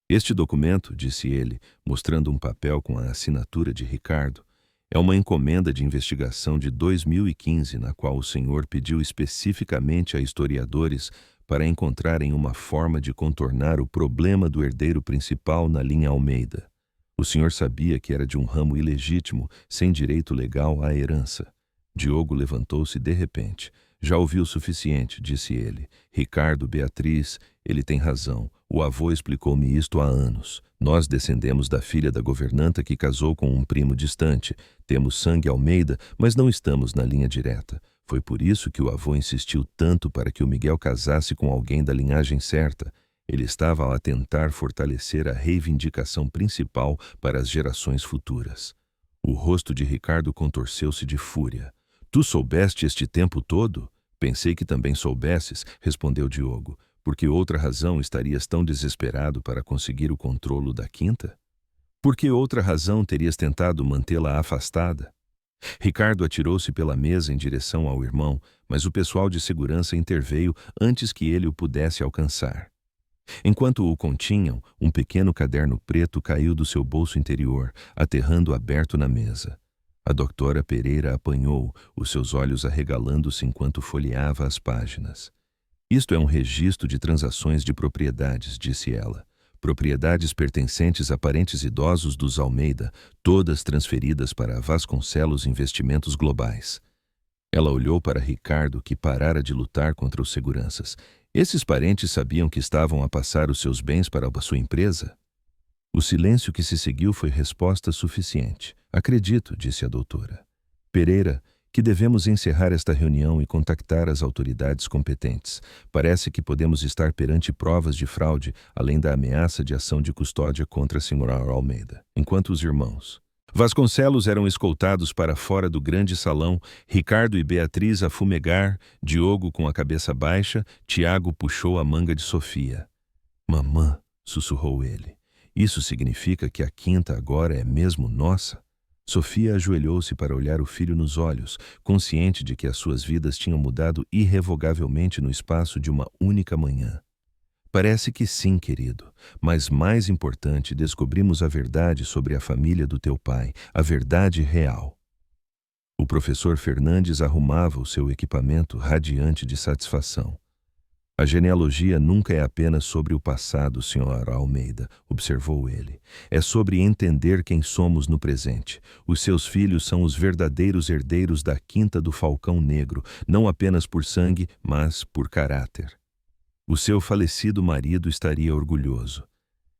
Este documento, disse ele, mostrando um papel com a assinatura de Ricardo, é uma encomenda de investigação de 2015 na qual o senhor pediu especificamente a historiadores para encontrarem uma forma de contornar o problema do herdeiro principal na linha Almeida. O senhor sabia que era de um ramo ilegítimo, sem direito legal à herança. Diogo levantou-se de repente. Já ouviu o suficiente, disse ele. Ricardo, Beatriz, ele tem razão. O avô explicou-me isto há anos. Nós descendemos da filha da governanta que casou com um primo distante. Temos sangue Almeida, mas não estamos na linha direta. Foi por isso que o avô insistiu tanto para que o Miguel casasse com alguém da linhagem certa. Ele estava a tentar fortalecer a reivindicação principal para as gerações futuras. O rosto de Ricardo contorceu-se de fúria. Tu soubeste este tempo todo? Pensei que também soubesses, respondeu Diogo. Por que outra razão estarias tão desesperado para conseguir o controlo da Quinta? Por que outra razão terias tentado mantê-la afastada? Ricardo atirou-se pela mesa em direção ao irmão, mas o pessoal de segurança interveio antes que ele o pudesse alcançar. Enquanto o continham, um pequeno caderno preto caiu do seu bolso interior, aterrando aberto na mesa. A doutora Pereira apanhou, os seus olhos arregalando-se enquanto folheava as páginas. Isto é um registro de transações de propriedades, disse ela. Propriedades pertencentes a parentes idosos dos Almeida, todas transferidas para Vasconcelos Investimentos Globais. Ela olhou para Ricardo, que parara de lutar contra os seguranças. Esses parentes sabiam que estavam a passar os seus bens para a sua empresa? O silêncio que se seguiu foi resposta suficiente. Acredito, disse a doutora Pereira, que devemos encerrar esta reunião e contactar as autoridades competentes. Parece que podemos estar perante provas de fraude, além da ameaça de ação de custódia contra a senhora Almeida. Enquanto os irmãos Vasconcelos eram escoltados para fora do grande salão, Ricardo e Beatriz a fumegar, Diogo com a cabeça baixa, Tiago puxou a manga de Sofia. Mamã, sussurrou ele, isso significa que a Quinta agora é mesmo nossa? Sofia ajoelhou-se para olhar o filho nos olhos, consciente de que as suas vidas tinham mudado irrevogavelmente no espaço de uma única manhã. Parece que sim, querido, mas mais importante, descobrimos a verdade sobre a família do teu pai, a verdade real. O professor Fernandes arrumava o seu equipamento radiante de satisfação. A genealogia nunca é apenas sobre o passado, Sr. Almeida, observou ele. É sobre entender quem somos no presente. Os seus filhos são os verdadeiros herdeiros da Quinta do Falcão Negro, não apenas por sangue, mas por caráter. O seu falecido marido estaria orgulhoso.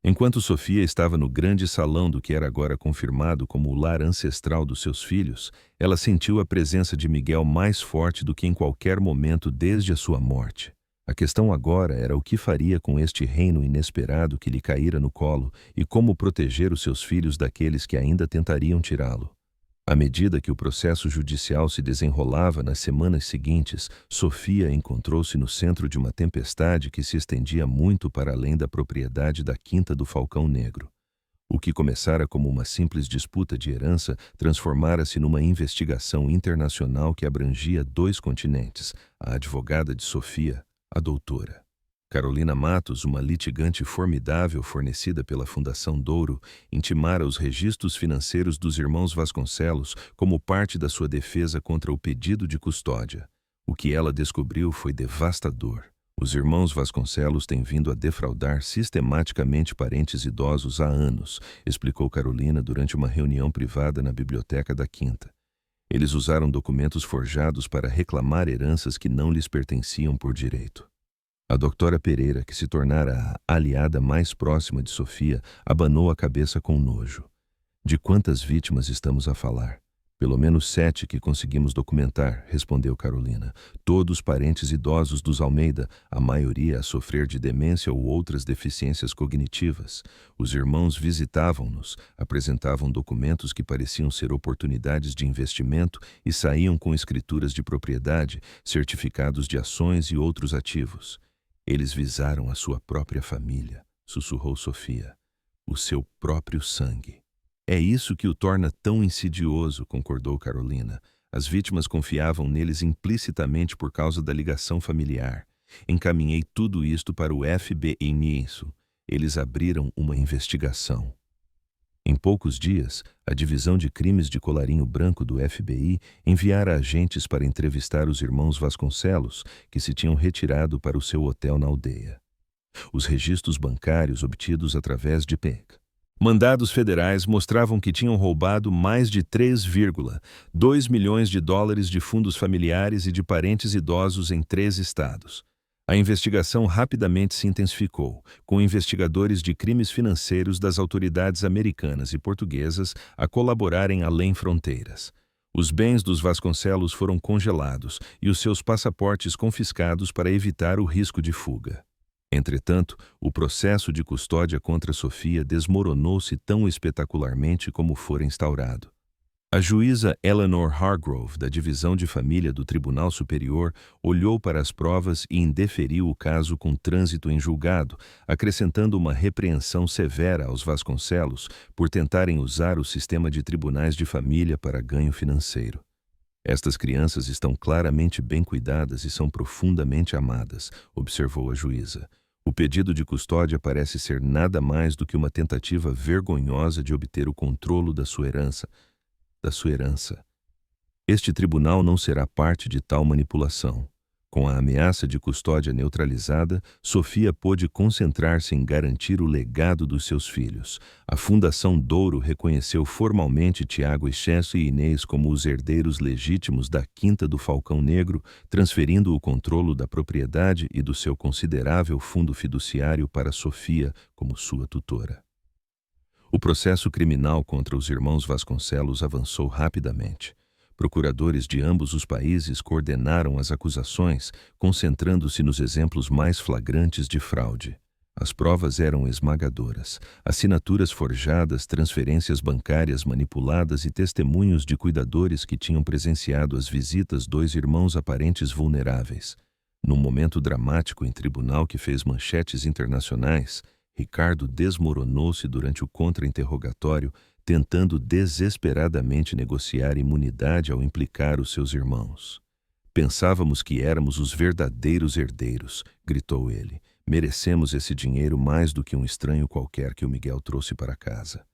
Enquanto Sofia estava no grande salão do que era agora confirmado como o lar ancestral dos seus filhos, ela sentiu a presença de Miguel mais forte do que em qualquer momento desde a sua morte. A questão agora era o que faria com este reino inesperado que lhe caíra no colo e como proteger os seus filhos daqueles que ainda tentariam tirá-lo. À medida que o processo judicial se desenrolava nas semanas seguintes, Sofia encontrou-se no centro de uma tempestade que se estendia muito para além da propriedade da Quinta do Falcão Negro. O que começara como uma simples disputa de herança transformara-se numa investigação internacional que abrangia 2 continentes, a advogada de Sofia, a doutora Carolina Matos, uma litigante formidável fornecida pela Fundação Douro, intimara os registros financeiros dos irmãos Vasconcelos como parte da sua defesa contra o pedido de custódia. O que ela descobriu foi devastador. Os irmãos Vasconcelos têm vindo a defraudar sistematicamente parentes idosos há anos, explicou Carolina durante uma reunião privada na biblioteca da Quinta. Eles usaram documentos forjados para reclamar heranças que não lhes pertenciam por direito. A doutora Pereira, que se tornara a aliada mais próxima de Sofia, abanou a cabeça com nojo. De quantas vítimas estamos a falar? Pelo menos 7 que conseguimos documentar, respondeu Carolina. Todos parentes idosos dos Almeida, a maioria a sofrer de demência ou outras deficiências cognitivas. Os irmãos visitavam-nos, apresentavam documentos que pareciam ser oportunidades de investimento e saíam com escrituras de propriedade, certificados de ações e outros ativos. Eles visaram a sua própria família, sussurrou Sofia. O seu próprio sangue. É isso que o torna tão insidioso, concordou Carolina. As vítimas confiavam neles implicitamente por causa da ligação familiar. Encaminhei tudo isto para o FBI nisso. Eles abriram uma investigação. Em poucos dias, a Divisão de Crimes de Colarinho Branco do FBI enviara agentes para entrevistar os irmãos Vasconcelos, que se tinham retirado para o seu hotel na aldeia. Os registros bancários obtidos através de mandados federais mostravam que tinham roubado mais de 3,2 milhões de dólares de fundos familiares e de parentes idosos em 3 estados. A investigação rapidamente se intensificou, com investigadores de crimes financeiros das autoridades americanas e portuguesas a colaborarem além fronteiras. Os bens dos Vasconcelos foram congelados e os seus passaportes confiscados para evitar o risco de fuga. Entretanto, o processo de custódia contra Sofia desmoronou-se tão espetacularmente como fora instaurado. A juíza Eleanor Hargrove, da Divisão de Família do Tribunal Superior, olhou para as provas e indeferiu o caso com trânsito em julgado, acrescentando uma repreensão severa aos Vasconcelos por tentarem usar o sistema de tribunais de família para ganho financeiro. Estas crianças estão claramente bem cuidadas e são profundamente amadas, observou a juíza. O pedido de custódia parece ser nada mais do que uma tentativa vergonhosa de obter o controle da sua herança. Este tribunal não será parte de tal manipulação. Com a ameaça de custódia neutralizada, Sofia pôde concentrar-se em garantir o legado dos seus filhos. A Fundação Douro reconheceu formalmente Tiago Excesso e Inês como os herdeiros legítimos da Quinta do Falcão Negro, transferindo o controle da propriedade e do seu considerável fundo fiduciário para Sofia como sua tutora. O processo criminal contra os irmãos Vasconcelos avançou rapidamente. Procuradores de ambos os países coordenaram as acusações, concentrando-se nos exemplos mais flagrantes de fraude. As provas eram esmagadoras. Assinaturas forjadas, transferências bancárias manipuladas e testemunhos de cuidadores que tinham presenciado as visitas dos irmãos aparentes vulneráveis. Num momento dramático em tribunal que fez manchetes internacionais, Ricardo desmoronou-se durante o contra-interrogatório, tentando desesperadamente negociar imunidade ao implicar os seus irmãos. Pensávamos que éramos os verdadeiros herdeiros, gritou ele. Merecemos esse dinheiro mais do que um estranho qualquer que o Miguel trouxe para casa.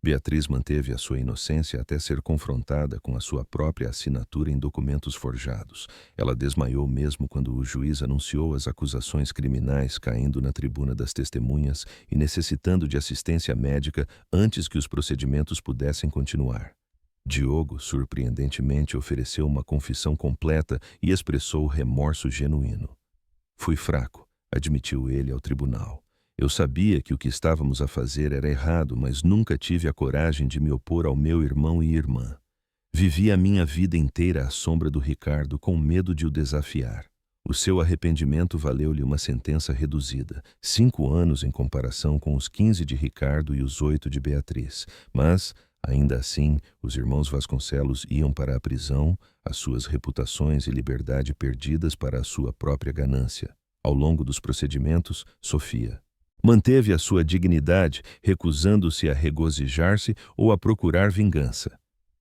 Beatriz manteve a sua inocência até ser confrontada com a sua própria assinatura em documentos forjados. Ela desmaiou mesmo quando o juiz anunciou as acusações criminais, caindo na tribuna das testemunhas e necessitando de assistência médica antes que os procedimentos pudessem continuar. Diogo, surpreendentemente, ofereceu uma confissão completa e expressou remorso genuíno. Fui fraco, admitiu ele ao tribunal. Eu sabia que o que estávamos a fazer era errado, mas nunca tive a coragem de me opor ao meu irmão e irmã. Vivi a minha vida inteira à sombra do Ricardo, com medo de o desafiar. O seu arrependimento valeu-lhe uma sentença reduzida, 5 anos em comparação com os 15 de Ricardo e os 8 de Beatriz. Mas, ainda assim, os irmãos Vasconcelos iam para a prisão, as suas reputações e liberdade perdidas para a sua própria ganância. Ao longo dos procedimentos, Sofia manteve a sua dignidade, recusando-se a regozijar-se ou a procurar vingança.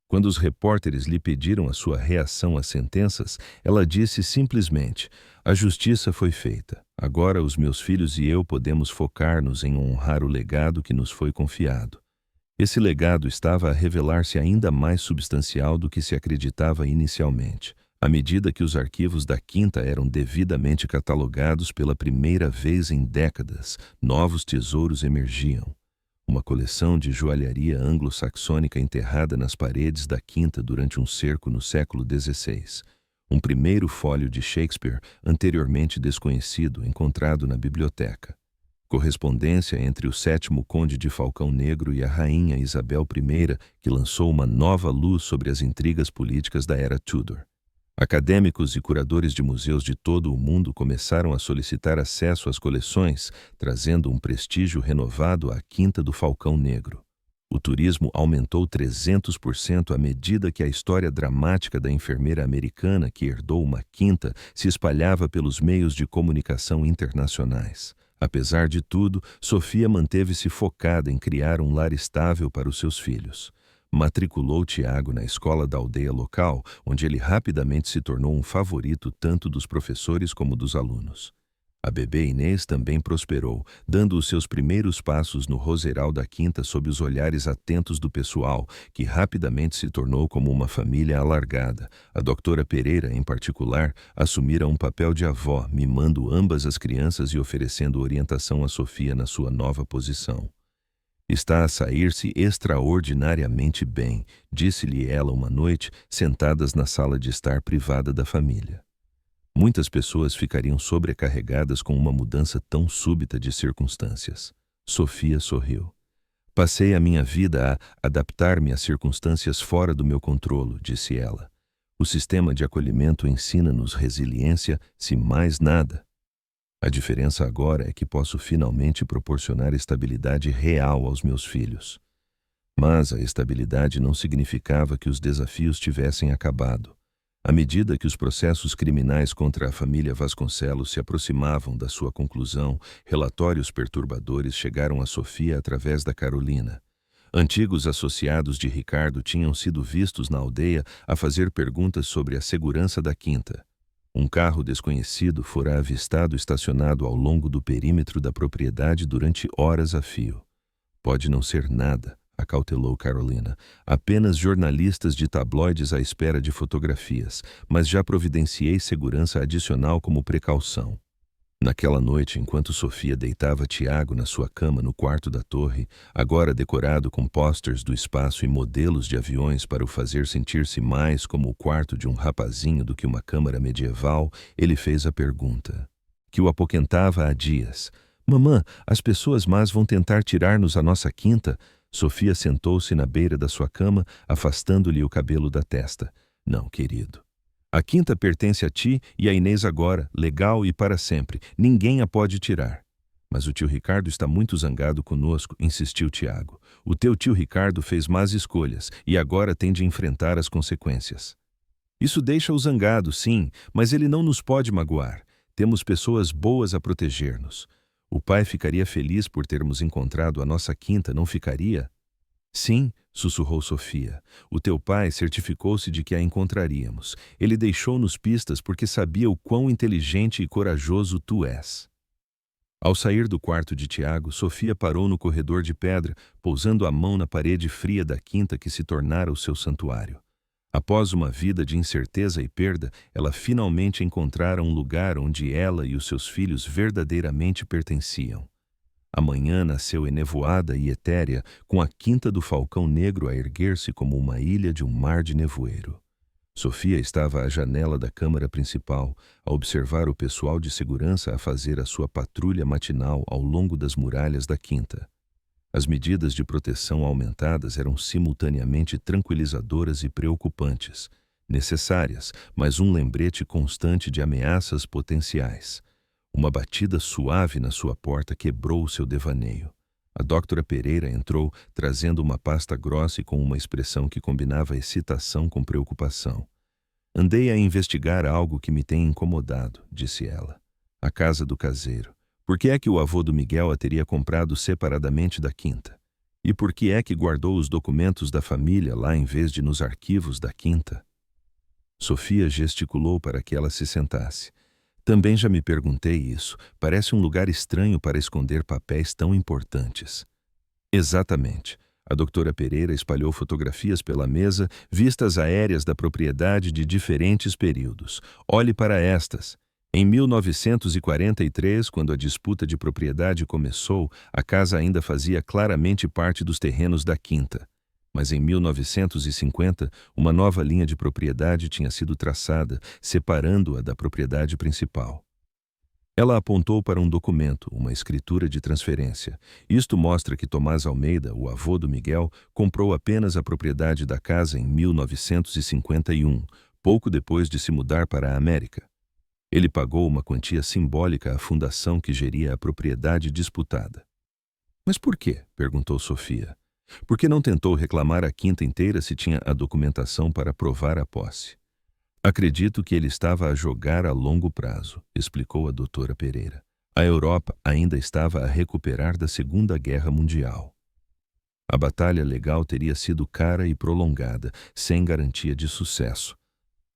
Quando os repórteres lhe pediram a sua reação às sentenças, ela disse simplesmente: "A justiça foi feita. Agora os meus filhos e eu podemos focar-nos em honrar o legado que nos foi confiado." Esse legado estava a revelar-se ainda mais substancial do que se acreditava inicialmente. À medida que os arquivos da Quinta eram devidamente catalogados pela primeira vez em décadas, novos tesouros emergiam. Uma coleção de joalharia anglo-saxônica enterrada nas paredes da Quinta durante um cerco no século XVI. Um primeiro fólio de Shakespeare, anteriormente desconhecido, encontrado na biblioteca. Correspondência entre o 7º Conde de Falcão Negro e a Rainha Isabel I, que lançou uma nova luz sobre as intrigas políticas da era Tudor. Acadêmicos e curadores de museus de todo o mundo começaram a solicitar acesso às coleções, trazendo um prestígio renovado à Quinta do Falcão Negro. O turismo aumentou 300% à medida que a história dramática da enfermeira americana que herdou uma quinta se espalhava pelos meios de comunicação internacionais. Apesar de tudo, Sofia manteve-se focada em criar um lar estável para os seus filhos. Matriculou Tiago na escola da aldeia local, onde ele rapidamente se tornou um favorito tanto dos professores como dos alunos. A bebê Inês também prosperou, dando os seus primeiros passos no roseiral da Quinta sob os olhares atentos do pessoal, que rapidamente se tornou como uma família alargada. A doutora Pereira, em particular, assumira um papel de avó, mimando ambas as crianças e oferecendo orientação a Sofia na sua nova posição. "Está a sair-se extraordinariamente bem", disse-lhe ela uma noite, sentadas na sala de estar privada da família. Muitas pessoas ficariam sobrecarregadas com uma mudança tão súbita de circunstâncias. Sofia sorriu. "Passei a minha vida a adaptar-me a circunstâncias fora do meu controlo", disse ela. "O sistema de acolhimento ensina-nos resiliência, se mais nada. A diferença agora é que posso finalmente proporcionar estabilidade real aos meus filhos." Mas a estabilidade não significava que os desafios tivessem acabado. À medida que os processos criminais contra a família Vasconcelos se aproximavam da sua conclusão, relatórios perturbadores chegaram a Sofia através da Carolina. Antigos associados de Ricardo tinham sido vistos na aldeia a fazer perguntas sobre a segurança da quinta. Um carro desconhecido fora avistado estacionado ao longo do perímetro da propriedade durante horas a fio. "Pode não ser nada", acautelou Carolina. "Apenas jornalistas de tabloides à espera de fotografias, mas já providenciei segurança adicional como precaução." Naquela noite, enquanto Sofia deitava Tiago na sua cama no quarto da torre, agora decorado com pósteres do espaço e modelos de aviões para o fazer sentir-se mais como o quarto de um rapazinho do que uma câmara medieval, ele fez a pergunta, que o apoquentava há dias: "Mamã, as pessoas más vão tentar tirar-nos a nossa quinta?" Sofia sentou-se na beira da sua cama, afastando-lhe o cabelo da testa. "Não, querido. A quinta pertence a ti e a Inês agora, legal e para sempre. Ninguém a pode tirar." "Mas o tio Ricardo está muito zangado conosco", insistiu Tiago. "O teu tio Ricardo fez más escolhas e agora tem de enfrentar as consequências." "Isso deixa-o zangado, sim, mas ele não nos pode magoar. Temos pessoas boas a proteger-nos. O pai ficaria feliz por termos encontrado a nossa quinta, não ficaria?" "Sim", sussurrou Sofia. "O teu pai certificou-se de que a encontraríamos. Ele deixou-nos pistas porque sabia o quão inteligente e corajoso tu és." Ao sair do quarto de Tiago, Sofia parou no corredor de pedra, pousando a mão na parede fria da quinta que se tornara o seu santuário. Após uma vida de incerteza e perda, ela finalmente encontrara um lugar onde ela e os seus filhos verdadeiramente pertenciam. A manhã nasceu enevoada e etérea, com a quinta do Falcão Negro a erguer-se como uma ilha de um mar de nevoeiro. Sofia estava à janela da câmara principal, a observar o pessoal de segurança a fazer a sua patrulha matinal ao longo das muralhas da quinta. As medidas de proteção aumentadas eram simultaneamente tranquilizadoras e preocupantes, necessárias, mas um lembrete constante de ameaças potenciais. Uma batida suave na sua porta quebrou o seu devaneio. A doutora Pereira entrou, trazendo uma pasta grossa e com uma expressão que combinava excitação com preocupação. Andei a investigar algo que me tem incomodado, disse ela. A casa do caseiro. Por que é que o avô do Miguel a teria comprado separadamente da quinta? E por que é que guardou os documentos da família lá em vez de nos arquivos da quinta? Sofia gesticulou para que ela se sentasse. Também já me perguntei isso. Parece um lugar estranho para esconder papéis tão importantes. Exatamente. A doutora Pereira espalhou fotografias pela mesa, vistas aéreas da propriedade de diferentes períodos. Olhe para estas. Em 1943, quando a disputa de propriedade começou, a casa ainda fazia claramente parte dos terrenos da quinta. Mas em 1950, uma nova linha de propriedade tinha sido traçada, separando-a da propriedade principal. Ela apontou para um documento, uma escritura de transferência. Isto mostra que Tomás Almeida, o avô do Miguel, comprou apenas a propriedade da casa em 1951, pouco depois de se mudar para a América. Ele pagou uma quantia simbólica à fundação que geria a propriedade disputada. Mas por quê? Perguntou Sofia. Por que não tentou reclamar a quinta inteira se tinha a documentação para provar a posse? Acredito que ele estava a jogar a longo prazo, explicou a doutora Pereira. A Europa ainda estava a recuperar da Segunda Guerra Mundial. A batalha legal teria sido cara e prolongada, sem garantia de sucesso.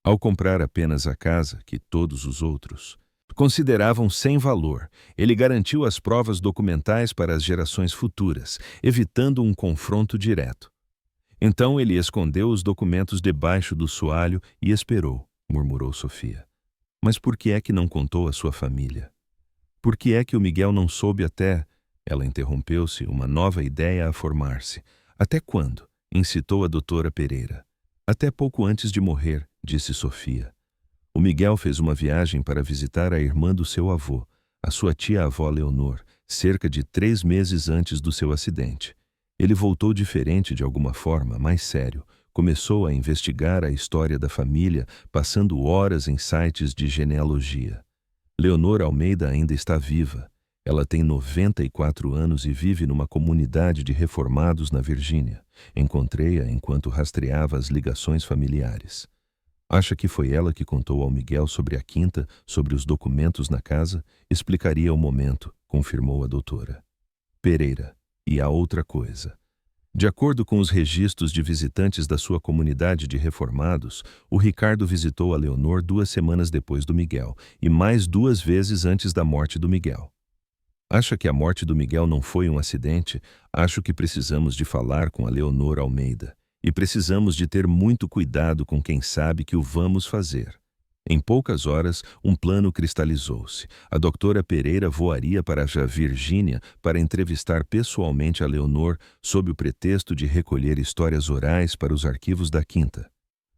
Ao comprar apenas a casa, que todos os outros consideravam sem valor, ele garantiu as provas documentais para as gerações futuras, evitando um confronto direto. Então ele escondeu os documentos debaixo do soalho e esperou, murmurou Sofia. Mas por que é que não contou à sua família? Por que é que o Miguel não soube até... Ela interrompeu-se, uma nova ideia a formar-se. Até quando? Incitou a doutora Pereira. Até pouco antes de morrer, disse Sofia. O Miguel fez uma viagem para visitar a irmã do seu avô, a sua tia-avó Leonor, cerca de 3 meses antes do seu acidente. Ele voltou diferente de alguma forma, mais sério. Começou a investigar a história da família, passando horas em sites de genealogia. Leonor Almeida ainda está viva. Ela tem 94 anos e vive numa comunidade de reformados na Virgínia. Encontrei-a enquanto rastreava as ligações familiares. Acha que foi ela que contou ao Miguel sobre a quinta, sobre os documentos na casa? Explicaria o momento, confirmou a doutora Pereira. E há outra coisa. De acordo com os registros de visitantes da sua comunidade de reformados, o Ricardo visitou a Leonor 2 semanas depois do Miguel e mais 2 vezes antes da morte do Miguel. Acha que a morte do Miguel não foi um acidente? Acho que precisamos de falar com a Leonor Almeida. E precisamos de ter muito cuidado com quem sabe que o vamos fazer. Em poucas horas, um plano cristalizou-se. A doutora Pereira voaria para a Virgínia para entrevistar pessoalmente a Leonor sob o pretexto de recolher histórias orais para os arquivos da quinta.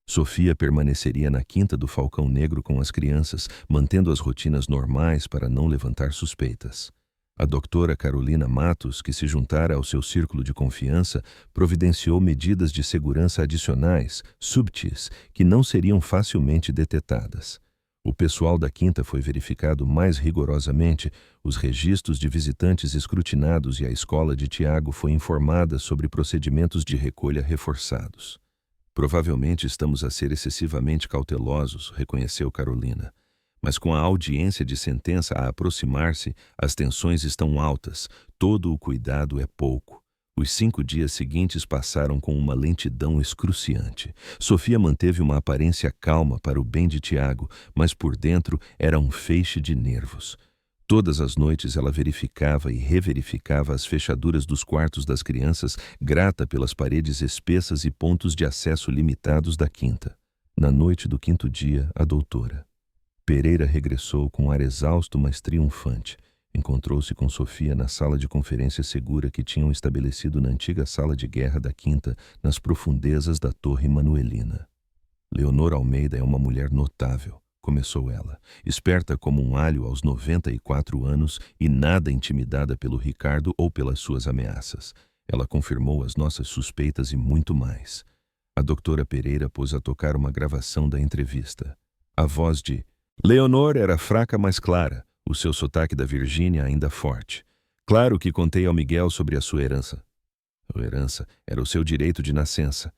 Sofia permaneceria na quinta do Falcão Negro com as crianças, mantendo as rotinas normais para não levantar suspeitas. A doutora Carolina Matos, que se juntara ao seu círculo de confiança, providenciou medidas de segurança adicionais, subtis, que não seriam facilmente detetadas. O pessoal da quinta foi verificado mais rigorosamente, os registros de visitantes escrutinados e a escola de Tiago foi informada sobre procedimentos de recolha reforçados. Provavelmente estamos a ser excessivamente cautelosos, reconheceu Carolina. Mas com a audiência de sentença a aproximar-se, as tensões estão altas, todo o cuidado é pouco. Os 5 dias seguintes passaram com uma lentidão excruciante. Sofia manteve uma aparência calma para o bem de Tiago, mas por dentro era um feixe de nervos. Todas as noites ela verificava e reverificava as fechaduras dos quartos das crianças, grata pelas paredes espessas e pontos de acesso limitados da quinta. Na noite do quinto dia, a doutora Pereira regressou com ar exausto, mas triunfante. Encontrou-se com Sofia na sala de conferência segura que tinham estabelecido na antiga sala de guerra da quinta, nas profundezas da Torre Manuelina. Leonor Almeida é uma mulher notável, começou ela, esperta como um alho aos 94 anos e nada intimidada pelo Ricardo ou pelas suas ameaças. Ela confirmou as nossas suspeitas e muito mais. A doutora Pereira pôs a tocar uma gravação da entrevista. A voz de Leonor era fraca, mas clara, o seu sotaque da Virgínia ainda forte. Claro que contei ao Miguel sobre a sua herança. A herança era o seu direito de nascença.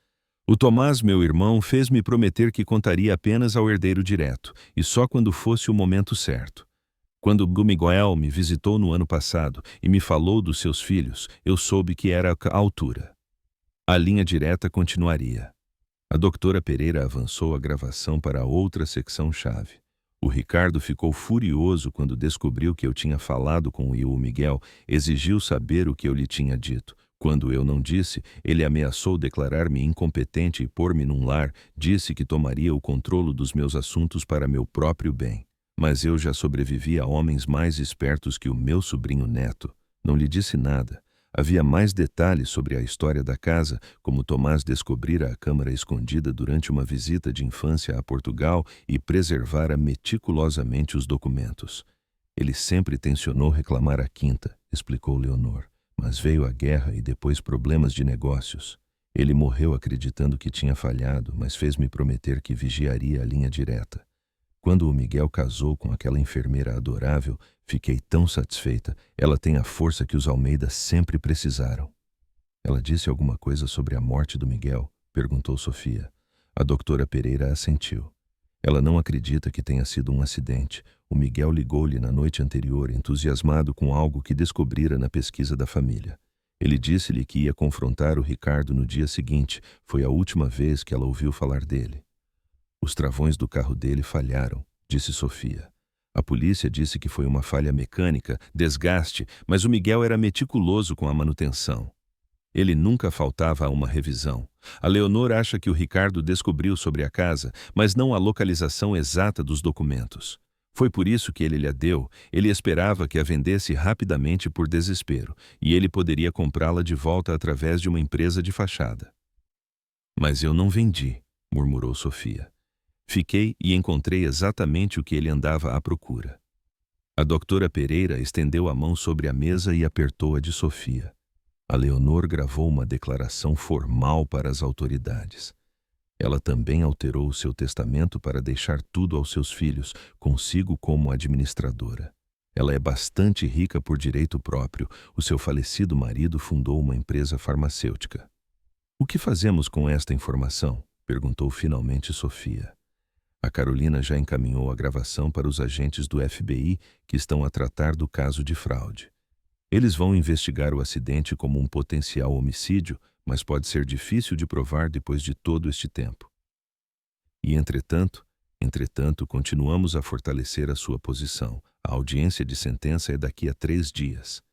O Tomás, meu irmão, fez-me prometer que contaria apenas ao herdeiro direto, e só quando fosse o momento certo. Quando o Miguel me visitou no ano passado e me falou dos seus filhos, eu soube que era a altura. A linha direta continuaria. A doutora Pereira avançou a gravação para outra secção-chave. O Ricardo ficou furioso quando descobriu que eu tinha falado com o Miguel, exigiu saber o que eu lhe tinha dito. Quando eu não disse, ele ameaçou declarar-me incompetente e pôr-me num lar, disse que tomaria o controle dos meus assuntos para meu próprio bem. Mas eu já sobrevivi a homens mais espertos que o meu sobrinho neto. Não lhe disse nada. Havia mais detalhes sobre a história da casa, como Tomás descobrira a câmara escondida durante uma visita de infância a Portugal e preservara meticulosamente os documentos. Ele sempre tencionou reclamar a quinta, explicou Leonor, mas veio a guerra e depois problemas de negócios. Ele morreu acreditando que tinha falhado, mas fez-me prometer que vigiaria a linha direta. Quando o Miguel casou com aquela enfermeira adorável, fiquei tão satisfeita. Ela tem a força que os Almeida sempre precisaram. Ela disse alguma coisa sobre a morte do Miguel? Perguntou Sofia. A doutora Pereira assentiu. Ela não acredita que tenha sido um acidente. O Miguel ligou-lhe na noite anterior, entusiasmado com algo que descobrira na pesquisa da família. Ele disse-lhe que ia confrontar o Ricardo no dia seguinte. Foi a última vez que ela ouviu falar dele. Os travões do carro dele falharam, disse Sofia. A polícia disse que foi uma falha mecânica, desgaste, mas o Miguel era meticuloso com a manutenção. Ele nunca faltava a uma revisão. A Leonor acha que o Ricardo descobriu sobre a casa, mas não a localização exata dos documentos. Foi por isso que ele lhe a deu. Ele esperava que a vendesse rapidamente por desespero, e ele poderia comprá-la de volta através de uma empresa de fachada. Mas eu não vendi, murmurou Sofia. Fiquei e encontrei exatamente o que ele andava à procura. A doutora Pereira estendeu a mão sobre a mesa e apertou a de Sofia. A Leonor gravou uma declaração formal para as autoridades. Ela também alterou o seu testamento para deixar tudo aos seus filhos, consigo como administradora. Ela é bastante rica por direito próprio. O seu falecido marido fundou uma empresa farmacêutica. O que fazemos com esta informação? Perguntou finalmente Sofia. A Carolina já encaminhou a gravação para os agentes do FBI que estão a tratar do caso de fraude. Eles vão investigar o acidente como um potencial homicídio, mas pode ser difícil de provar depois de todo este tempo. E, entretanto, continuamos a fortalecer a sua posição. A audiência de sentença é daqui a 3 dias.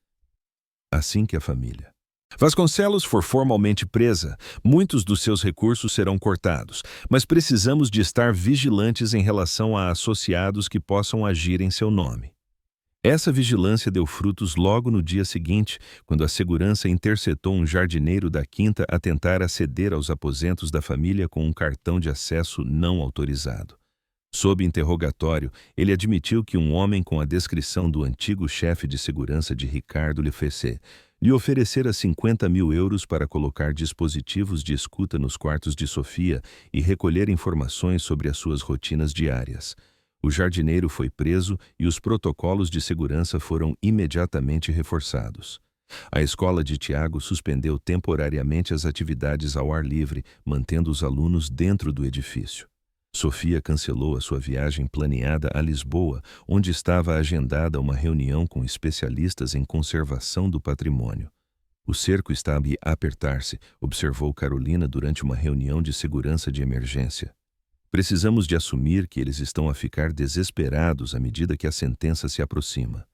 Assim que a família Vasconcelos for formalmente presa, muitos dos seus recursos serão cortados, mas precisamos de estar vigilantes em relação a associados que possam agir em seu nome. Essa vigilância deu frutos logo no dia seguinte, quando a segurança interceptou um jardineiro da quinta a tentar aceder aos aposentos da família com um cartão de acesso não autorizado. Sob interrogatório, ele admitiu que um homem com a descrição do antigo chefe de segurança de Ricardo lhe oferecera 50 mil euros para colocar dispositivos de escuta nos quartos de Sofia e recolher informações sobre as suas rotinas diárias. O jardineiro foi preso e os protocolos de segurança foram imediatamente reforçados. A escola de Tiago suspendeu temporariamente as atividades ao ar livre, mantendo os alunos dentro do edifício. Sofia cancelou a sua viagem planeada a Lisboa, onde estava agendada uma reunião com especialistas em conservação do patrimônio. O cerco estava a apertar-se, observou Carolina durante uma reunião de segurança de emergência. Precisamos de assumir que eles estão a ficar desesperados à medida que a sentença se aproxima.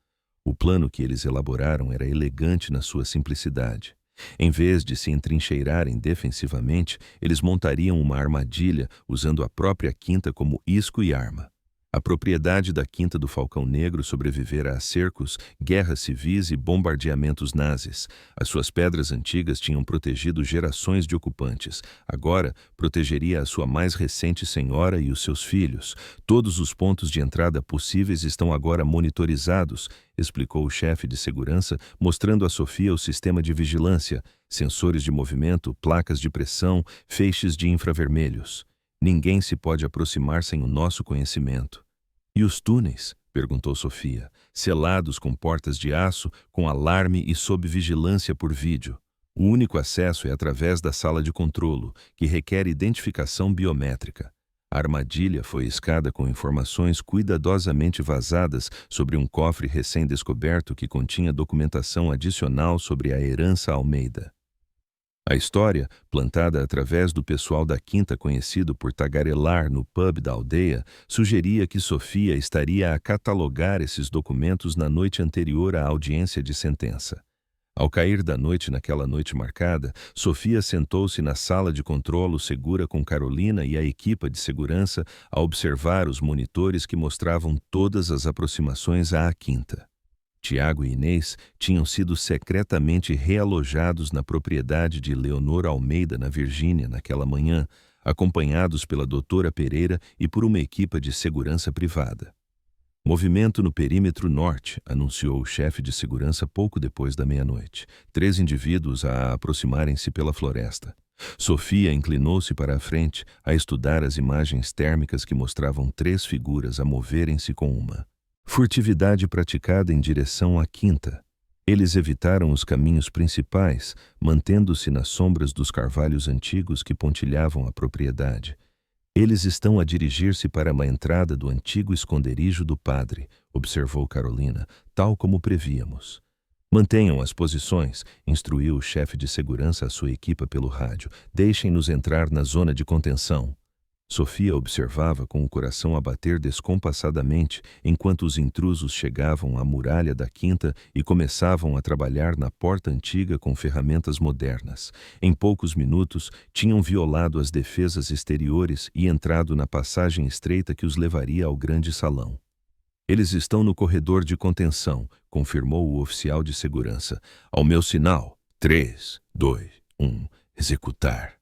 O plano que eles elaboraram era elegante na sua simplicidade. Em vez de se entrincheirarem defensivamente, eles montariam uma armadilha usando a própria quinta como isco e arma. A propriedade da Quinta do Falcão Negro sobrevivera a cercos, guerras civis e bombardeamentos nazis. As suas pedras antigas tinham protegido gerações de ocupantes. Agora, protegeria a sua mais recente senhora e os seus filhos. Todos os pontos de entrada possíveis estão agora monitorizados, explicou o chefe de segurança, mostrando a Sofia o sistema de vigilância, sensores de movimento, placas de pressão, feixes de infravermelhos. Ninguém se pode aproximar sem o nosso conhecimento. E os túneis? Perguntou Sofia, selados com portas de aço, com alarme e sob vigilância por vídeo. O único acesso é através da sala de controlo, que requer identificação biométrica. A armadilha foi escada com informações cuidadosamente vazadas sobre um cofre recém-descoberto que continha documentação adicional sobre a herança Almeida. A história, plantada através do pessoal da quinta conhecido por tagarelar no pub da aldeia, sugeria que Sofia estaria a catalogar esses documentos na noite anterior à audiência de sentença. Ao cair da noite naquela noite marcada, Sofia sentou-se na sala de controlo segura com Carolina e a equipa de segurança a observar os monitores que mostravam todas as aproximações à quinta. Tiago e Inês tinham sido secretamente realojados na propriedade de Leonor Almeida, na Virgínia, naquela manhã, acompanhados pela doutora Pereira e por uma equipa de segurança privada. Movimento no perímetro norte, anunciou o chefe de segurança pouco depois da meia-noite. 3 indivíduos a aproximarem-se pela floresta. Sofia inclinou-se para a frente a estudar as imagens térmicas que mostravam 3 figuras a moverem-se com uma furtividade praticada em direção à quinta. Eles evitaram os caminhos principais, mantendo-se nas sombras dos carvalhos antigos que pontilhavam a propriedade. Eles estão a dirigir-se para uma entrada do antigo esconderijo do padre, observou Carolina, tal como prevíamos. Mantenham as posições, instruiu o chefe de segurança à sua equipa pelo rádio. Deixem-nos entrar na zona de contenção. Sofia observava com o coração a bater descompassadamente enquanto os intrusos chegavam à muralha da quinta e começavam a trabalhar na porta antiga com ferramentas modernas. Em poucos minutos, tinham violado as defesas exteriores e entrado na passagem estreita que os levaria ao grande salão. Eles estão no corredor de contenção, confirmou o oficial de segurança. Ao meu sinal, 3, 2, 1, executar.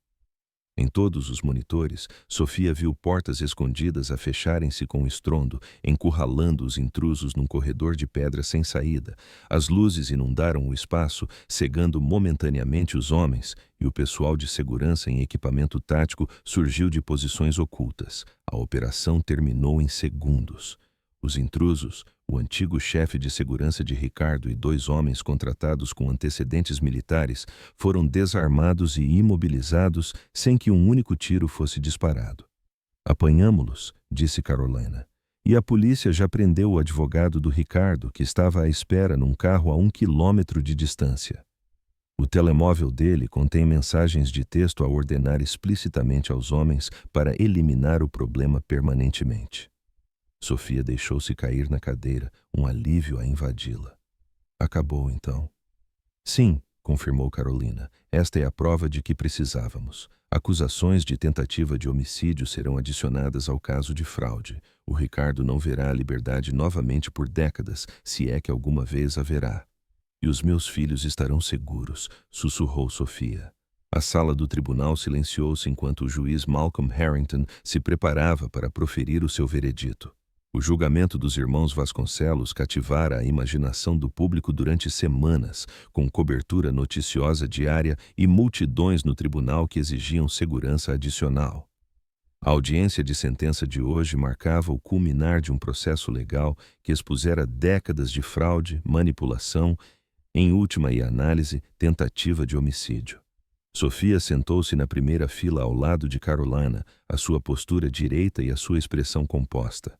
Em todos os monitores, Sofia viu portas escondidas a fecharem-se com estrondo, encurralando os intrusos num corredor de pedra sem saída. As luzes inundaram o espaço, cegando momentaneamente os homens, e o pessoal de segurança em equipamento tático surgiu de posições ocultas. A operação terminou em segundos. Os intrusos, o antigo chefe de segurança de Ricardo e 2 homens contratados com antecedentes militares, foram desarmados e imobilizados sem que um único tiro fosse disparado. Apanhamo-los, disse Carolina. E a polícia já prendeu o advogado do Ricardo, que estava à espera num carro a 1 quilômetro de distância. O telemóvel dele contém mensagens de texto a ordenar explicitamente aos homens para eliminar o problema permanentemente. Sofia deixou-se cair na cadeira, um alívio a invadi-la. Acabou, então? Sim, confirmou Carolina. Esta é a prova de que precisávamos. Acusações de tentativa de homicídio serão adicionadas ao caso de fraude. O Ricardo não verá a liberdade novamente por décadas, se é que alguma vez haverá. E os meus filhos estarão seguros, sussurrou Sofia. A sala do tribunal silenciou-se enquanto o juiz Malcolm Harrington se preparava para proferir o seu veredito. O julgamento dos irmãos Vasconcelos cativara a imaginação do público durante semanas, com cobertura noticiosa diária e multidões no tribunal que exigiam segurança adicional. A audiência de sentença de hoje marcava o culminar de um processo legal que expusera décadas de fraude, manipulação, em última e análise, tentativa de homicídio. Sofia sentou-se na primeira fila ao lado de Carolina, a sua postura direita e a sua expressão composta.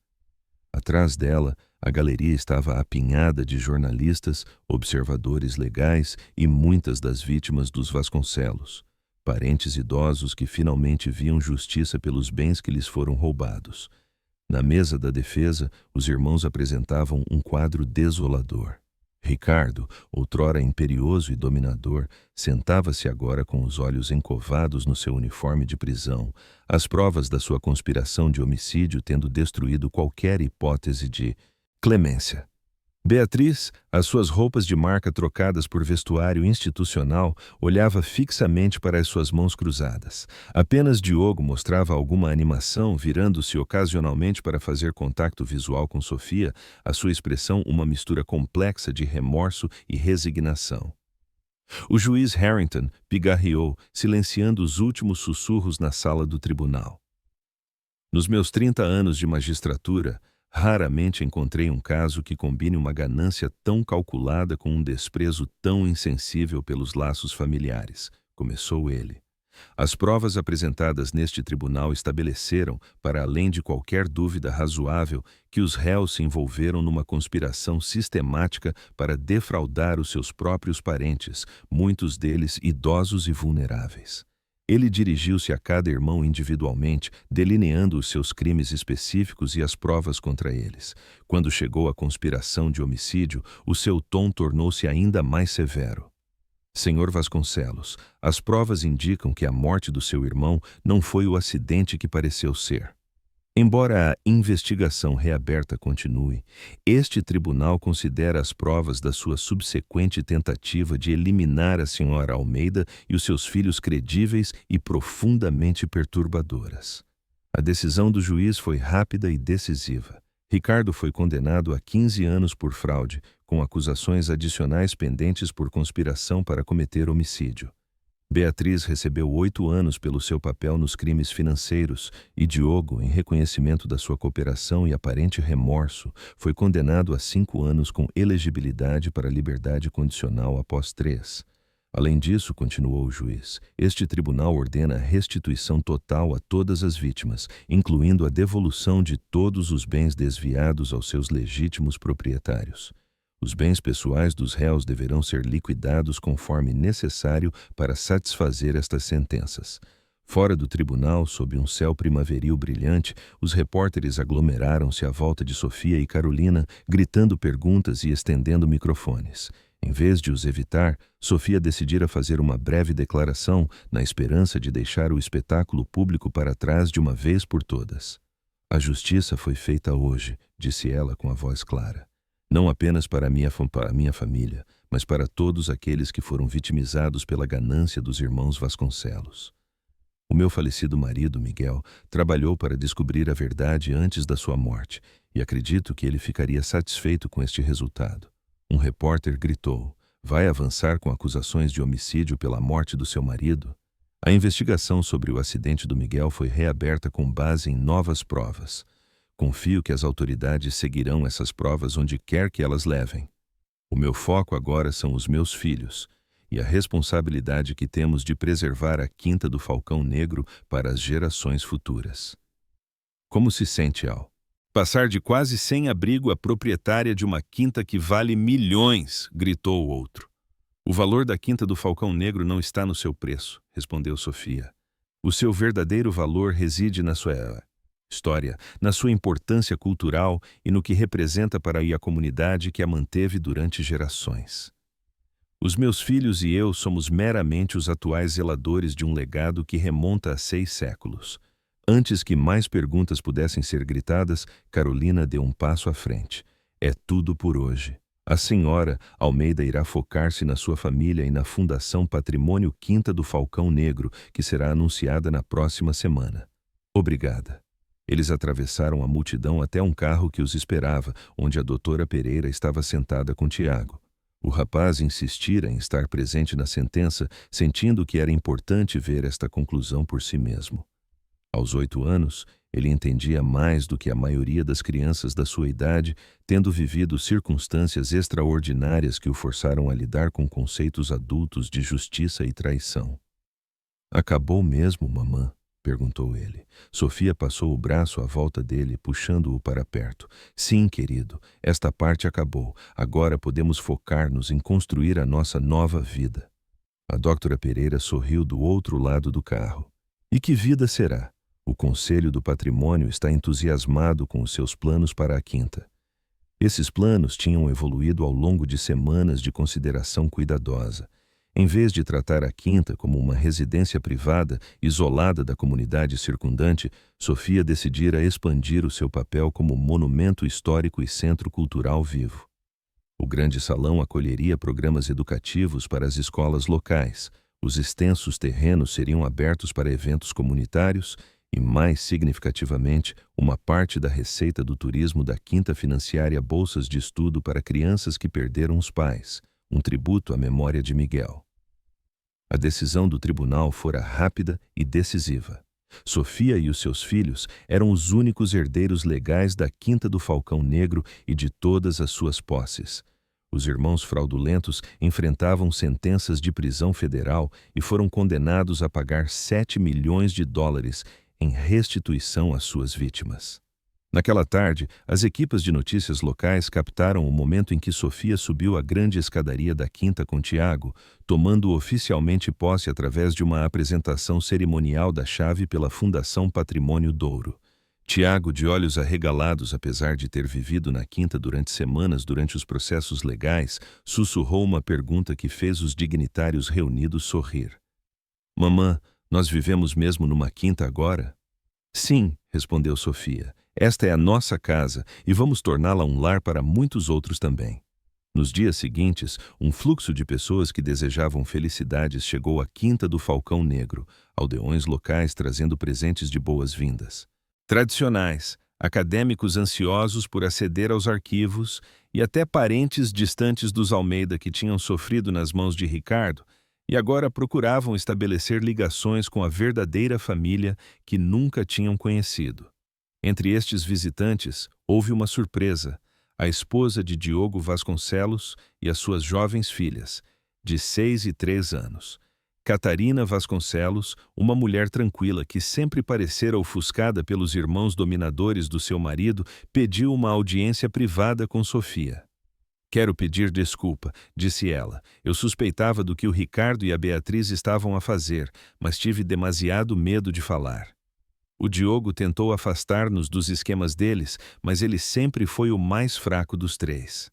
Atrás dela, a galeria estava apinhada de jornalistas, observadores legais e muitas das vítimas dos Vasconcelos, parentes idosos que finalmente viam justiça pelos bens que lhes foram roubados. Na mesa da defesa, os irmãos apresentavam um quadro desolador. Ricardo, outrora imperioso e dominador, sentava-se agora com os olhos encovados no seu uniforme de prisão, as provas da sua conspiração de homicídio tendo destruído qualquer hipótese de clemência. Beatriz, as suas roupas de marca trocadas por vestuário institucional, olhava fixamente para as suas mãos cruzadas. Apenas Diogo mostrava alguma animação, virando-se ocasionalmente para fazer contato visual com Sofia, a sua expressão uma mistura complexa de remorso e resignação. O juiz Harrington pigarreou, silenciando os últimos sussurros na sala do tribunal. Nos meus 30 anos de magistratura, raramente encontrei um caso que combine uma ganância tão calculada com um desprezo tão insensível pelos laços familiares, começou ele. As provas apresentadas neste tribunal estabeleceram, para além de qualquer dúvida razoável, que os réus se envolveram numa conspiração sistemática para defraudar os seus próprios parentes, muitos deles idosos e vulneráveis. Ele dirigiu-se a cada irmão individualmente, delineando os seus crimes específicos e as provas contra eles. Quando chegou à conspiração de homicídio, o seu tom tornou-se ainda mais severo. Senhor Vasconcelos, as provas indicam que a morte do seu irmão não foi o acidente que pareceu ser. Embora a investigação reaberta continue, este tribunal considera as provas da sua subsequente tentativa de eliminar a senhora Almeida e os seus filhos credíveis e profundamente perturbadoras. A decisão do juiz foi rápida e decisiva. Ricardo foi condenado a 15 anos por fraude, com acusações adicionais pendentes por conspiração para cometer homicídio. Beatriz recebeu 8 anos pelo seu papel nos crimes financeiros e Diogo, em reconhecimento da sua cooperação e aparente remorso, foi condenado a 5 anos com elegibilidade para liberdade condicional após 3. Além disso, continuou o juiz, este tribunal ordena a restituição total a todas as vítimas, incluindo a devolução de todos os bens desviados aos seus legítimos proprietários. Os bens pessoais dos réus deverão ser liquidados conforme necessário para satisfazer estas sentenças. Fora do tribunal, sob um céu primaveril brilhante, os repórteres aglomeraram-se à volta de Sofia e Carolina, gritando perguntas e estendendo microfones. Em vez de os evitar, Sofia decidira fazer uma breve declaração, na esperança de deixar o espetáculo público para trás de uma vez por todas. A justiça foi feita hoje, disse ela com a voz clara. Não apenas para a minha família, mas para todos aqueles que foram vitimizados pela ganância dos irmãos Vasconcelos. O meu falecido marido, Miguel, trabalhou para descobrir a verdade antes da sua morte, e acredito que ele ficaria satisfeito com este resultado. Um repórter gritou: "Vai avançar com acusações de homicídio pela morte do seu marido?" A investigação sobre o acidente do Miguel foi reaberta com base em novas provas. Confio que as autoridades seguirão essas provas onde quer que elas levem. O meu foco agora são os meus filhos e a responsabilidade que temos de preservar a Quinta do Falcão Negro para as gerações futuras. Como se sente ao passar de quase sem abrigo a proprietária de uma quinta que vale milhões? Gritou o outro. O valor da Quinta do Falcão Negro não está no seu preço, respondeu Sofia. O seu verdadeiro valor reside na sua história, na sua importância cultural e no que representa para a comunidade que a manteve durante gerações. Os meus filhos e eu somos meramente os atuais zeladores de um legado que remonta a 6 séculos. Antes que mais perguntas pudessem ser gritadas, Carolina deu um passo à frente. É tudo por hoje. A senhora Almeida irá focar-se na sua família e na Fundação Patrimônio Quinta do Falcão Negro, que será anunciada na próxima semana. Obrigada. Eles atravessaram a multidão até um carro que os esperava, onde a doutora Pereira estava sentada com Tiago. O rapaz insistira em estar presente na sentença, sentindo que era importante ver esta conclusão por si mesmo. Aos 8 anos, ele entendia mais do que a maioria das crianças da sua idade, tendo vivido circunstâncias extraordinárias que o forçaram a lidar com conceitos adultos de justiça e traição. "Acabou mesmo, mamã?" perguntou ele. Sofia passou o braço à volta dele, puxando-o para perto. "Sim, querido, esta parte acabou. Agora podemos focar-nos em construir a nossa nova vida." A doutora Pereira sorriu do outro lado do carro. "E que vida será? O Conselho do Patrimônio está entusiasmado com os seus planos para a quinta." Esses planos tinham evoluído ao longo de semanas de consideração cuidadosa. Em vez de tratar a quinta como uma residência privada, isolada da comunidade circundante, Sofia decidira expandir o seu papel como monumento histórico e centro cultural vivo. O grande salão acolheria programas educativos para as escolas locais, os extensos terrenos seriam abertos para eventos comunitários e, mais significativamente, uma parte da receita do turismo da quinta financiaria bolsas de estudo para crianças que perderam os pais, um tributo à memória de Miguel. A decisão do tribunal fora rápida e decisiva. Sofia e os seus filhos eram os únicos herdeiros legais da Quinta do Falcão Negro e de todas as suas posses. Os irmãos fraudulentos enfrentavam sentenças de prisão federal e foram condenados a pagar 7 milhões de dólares em restituição às suas vítimas. Naquela tarde, as equipas de notícias locais captaram o momento em que Sofia subiu a grande escadaria da quinta com Tiago, tomando oficialmente posse através de uma apresentação cerimonial da chave pela Fundação Patrimônio Douro. Tiago, de olhos arregalados apesar de ter vivido na quinta durante semanas durante os processos legais, sussurrou uma pergunta que fez os dignitários reunidos sorrir. "Mamã, nós vivemos mesmo numa quinta agora?" "Sim", respondeu Sofia. "Esta é a nossa casa e vamos torná-la um lar para muitos outros também." Nos dias seguintes, um fluxo de pessoas que desejavam felicidades chegou à Quinta do Falcão Negro, aldeões locais trazendo presentes de boas-vindas. Tradicionais, acadêmicos ansiosos por aceder aos arquivos e até parentes distantes dos Almeida que tinham sofrido nas mãos de Ricardo e agora procuravam estabelecer ligações com a verdadeira família que nunca tinham conhecido. Entre estes visitantes, houve uma surpresa: a esposa de Diogo Vasconcelos e as suas jovens filhas, de 6 e 3 anos. Catarina Vasconcelos, uma mulher tranquila que sempre parecera ofuscada pelos irmãos dominadores do seu marido, pediu uma audiência privada com Sofia. "Quero pedir desculpa", disse ela. "Eu suspeitava do que o Ricardo e a Beatriz estavam a fazer, mas tive demasiado medo de falar. O Diogo tentou afastar-nos dos esquemas deles, mas ele sempre foi o mais fraco dos três."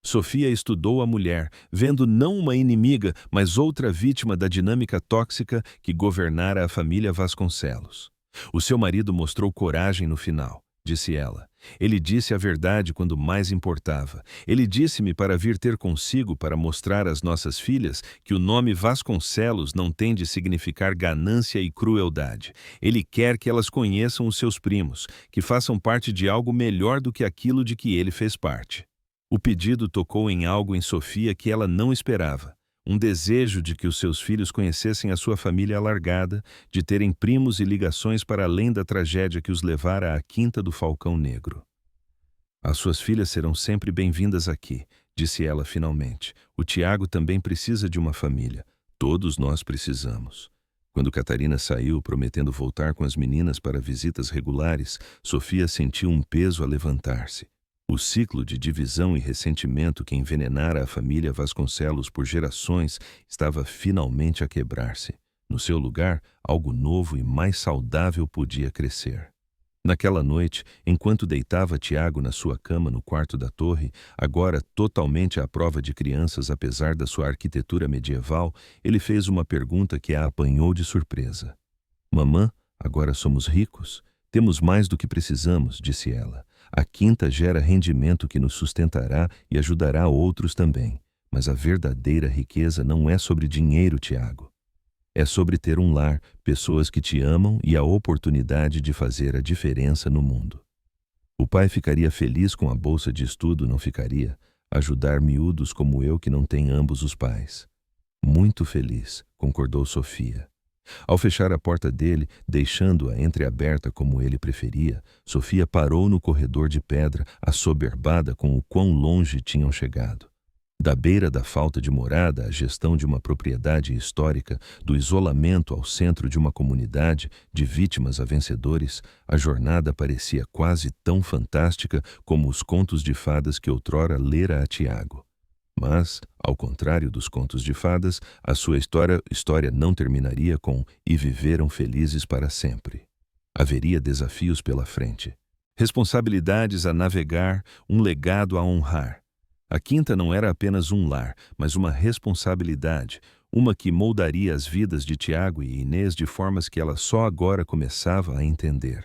Sofia estudou a mulher, vendo não uma inimiga, mas outra vítima da dinâmica tóxica que governara a família Vasconcelos. "O seu marido mostrou coragem no final", disse ela. "Ele disse a verdade quando mais importava. Ele disse-me para vir ter consigo para mostrar às nossas filhas que o nome Vasconcelos não tem de significar ganância e crueldade. Ele quer que elas conheçam os seus primos, que façam parte de algo melhor do que aquilo de que ele fez parte." O pedido tocou em algo em Sofia que ela não esperava. Um desejo de que os seus filhos conhecessem a sua família alargada, de terem primos e ligações para além da tragédia que os levara à Quinta do Falcão Negro. "As suas filhas serão sempre bem-vindas aqui", disse ela finalmente. "O Tiago também precisa de uma família. Todos nós precisamos." Quando Catarina saiu, prometendo voltar com as meninas para visitas regulares, Sofia sentiu um peso a levantar-se. O ciclo de divisão e ressentimento que envenenara a família Vasconcelos por gerações estava finalmente a quebrar-se. No seu lugar, algo novo e mais saudável podia crescer. Naquela noite, enquanto deitava Tiago na sua cama no quarto da torre, agora totalmente à prova de crianças apesar da sua arquitetura medieval, ele fez uma pergunta que a apanhou de surpresa. "Mamã, agora somos ricos? Temos mais do que precisamos", disse ela. "A quinta gera rendimento que nos sustentará e ajudará outros também. Mas a verdadeira riqueza não é sobre dinheiro, Tiago. É sobre ter um lar, pessoas que te amam e a oportunidade de fazer a diferença no mundo." O pai ficaria feliz com a bolsa de estudo, não ficaria? Ajudar miúdos como eu que não têm ambos os pais. "Muito feliz", concordou Sofia. Ao fechar a porta dele, deixando-a entreaberta como ele preferia, Sofia parou no corredor de pedra, assoberbada com o quão longe tinham chegado. Da beira da falta de morada à gestão de uma propriedade histórica, do isolamento ao centro de uma comunidade, de vítimas a vencedores, a jornada parecia quase tão fantástica como os contos de fadas que outrora lera a Tiago. Mas, ao contrário dos contos de fadas, a sua história não terminaria com "e viveram felizes para sempre". Haveria desafios pela frente. Responsabilidades a navegar, um legado a honrar. A quinta não era apenas um lar, mas uma responsabilidade, uma que moldaria as vidas de Tiago e Inês de formas que ela só agora começava a entender.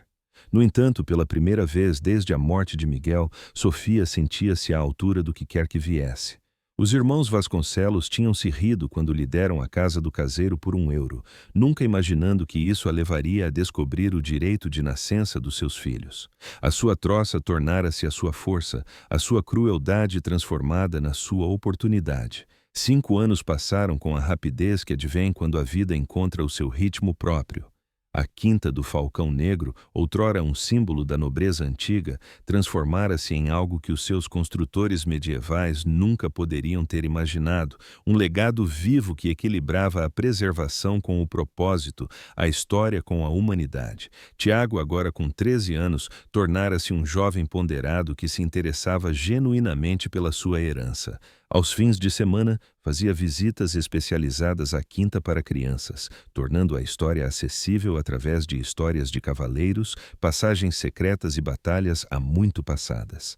No entanto, pela primeira vez desde a morte de Miguel, Sofia sentia-se à altura do que quer que viesse. Os irmãos Vasconcelos tinham se rido quando lhe deram a casa do caseiro por €1, nunca imaginando que isso a levaria a descobrir o direito de nascença dos seus filhos. A sua troça tornara-se a sua força, a sua crueldade transformada na sua oportunidade. 5 anos passaram com a rapidez que advém quando a vida encontra o seu ritmo próprio. A quinta do Falcão Negro, outrora um símbolo da nobreza antiga, transformara-se em algo que os seus construtores medievais nunca poderiam ter imaginado, um legado vivo que equilibrava a preservação com o propósito, a história com a humanidade. Tiago, agora com 13 anos, tornara-se um jovem ponderado que se interessava genuinamente pela sua herança. Aos fins de semana, fazia visitas especializadas à quinta para crianças, tornando a história acessível através de histórias de cavaleiros, passagens secretas e batalhas há muito passadas.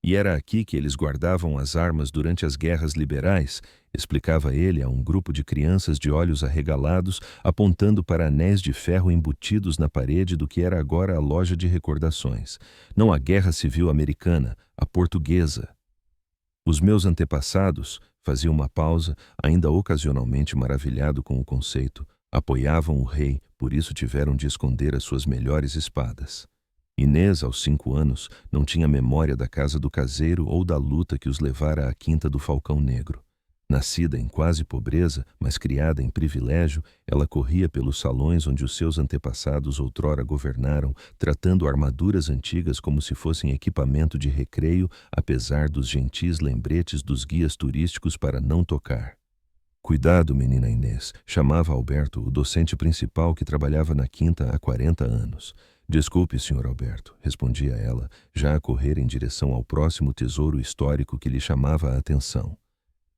E era aqui que eles guardavam as armas durante as guerras liberais, explicava ele a um grupo de crianças de olhos arregalados, apontando para anéis de ferro embutidos na parede do que era agora a loja de recordações. Não a Guerra Civil Americana, a portuguesa. Os meus antepassados, fazia uma pausa, ainda ocasionalmente maravilhado com o conceito, apoiavam o rei, por isso tiveram de esconder as suas melhores espadas. Inês, aos 5 anos, não tinha memória da casa do caseiro ou da luta que os levara à quinta do Falcão Negro. Nascida em quase pobreza, mas criada em privilégio, ela corria pelos salões onde os seus antepassados outrora governaram, tratando armaduras antigas como se fossem equipamento de recreio, apesar dos gentis lembretes dos guias turísticos para não tocar. Cuidado, menina Inês, chamava Alberto, o docente principal que trabalhava na quinta há 40 anos. Desculpe, Sr. Alberto, respondia ela, já a correr em direção ao próximo tesouro histórico que lhe chamava a atenção.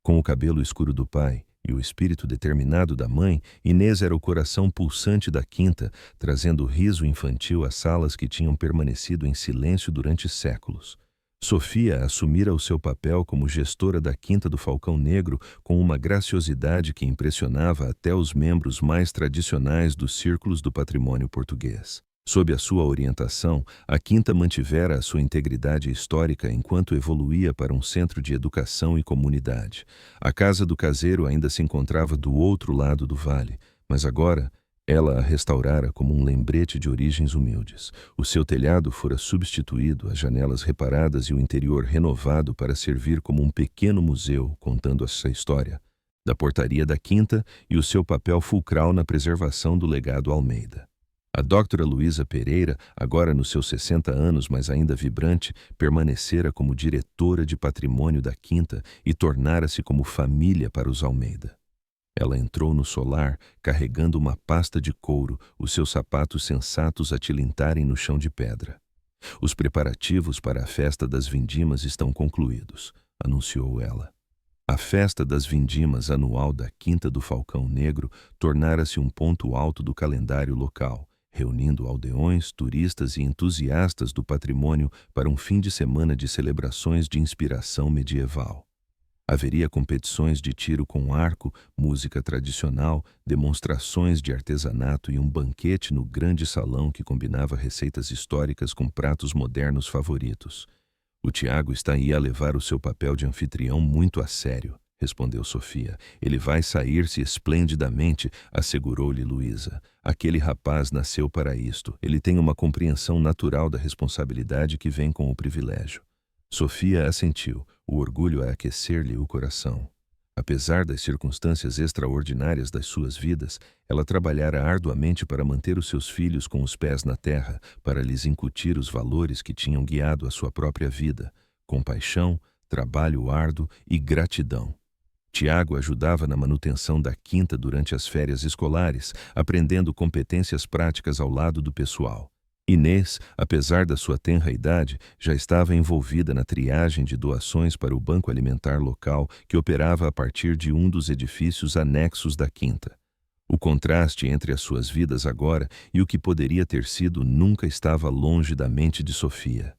Com o cabelo escuro do pai e o espírito determinado da mãe, Inês era o coração pulsante da quinta, trazendo riso infantil às salas que tinham permanecido em silêncio durante séculos. Sofia assumira o seu papel como gestora da quinta do Falcão Negro com uma graciosidade que impressionava até os membros mais tradicionais dos círculos do patrimônio português. Sob a sua orientação, a quinta mantivera a sua integridade histórica enquanto evoluía para um centro de educação e comunidade. A casa do caseiro ainda se encontrava do outro lado do vale, mas agora ela a restaurara como um lembrete de origens humildes. O seu telhado fora substituído, as janelas reparadas e o interior renovado para servir como um pequeno museu contando essa história da portaria da quinta e o seu papel fulcral na preservação do legado Almeida. A Dra. Luísa Pereira, agora nos seus 60 anos, mas ainda vibrante, permanecera como diretora de patrimônio da quinta e tornara-se como família para os Almeida. Ela entrou no solar, carregando uma pasta de couro, os seus sapatos sensatos a tilintarem no chão de pedra. Os preparativos para a festa das vindimas estão concluídos, anunciou ela. A festa das vindimas anual da Quinta do Falcão Negro tornara-se um ponto alto do calendário local, reunindo aldeões, turistas e entusiastas do patrimônio para um fim de semana de celebrações de inspiração medieval. Haveria competições de tiro com arco, música tradicional, demonstrações de artesanato e um banquete no grande salão que combinava receitas históricas com pratos modernos favoritos. O Tiago está aí a levar o seu papel de anfitrião muito a sério, respondeu Sofia. Ele vai sair-se esplendidamente, assegurou-lhe Luísa. Aquele rapaz nasceu para isto. Ele tem uma compreensão natural da responsabilidade que vem com o privilégio. Sofia assentiu, o orgulho a aquecer-lhe o coração. Apesar das circunstâncias extraordinárias das suas vidas, ela trabalhara arduamente para manter os seus filhos com os pés na terra, para lhes incutir os valores que tinham guiado a sua própria vida: compaixão, trabalho árduo e gratidão. Tiago ajudava na manutenção da quinta durante as férias escolares, aprendendo competências práticas ao lado do pessoal. Inês, apesar da sua tenra idade, já estava envolvida na triagem de doações para o Banco Alimentar local que operava a partir de um dos edifícios anexos da quinta. O contraste entre as suas vidas agora e o que poderia ter sido nunca estava longe da mente de Sofia.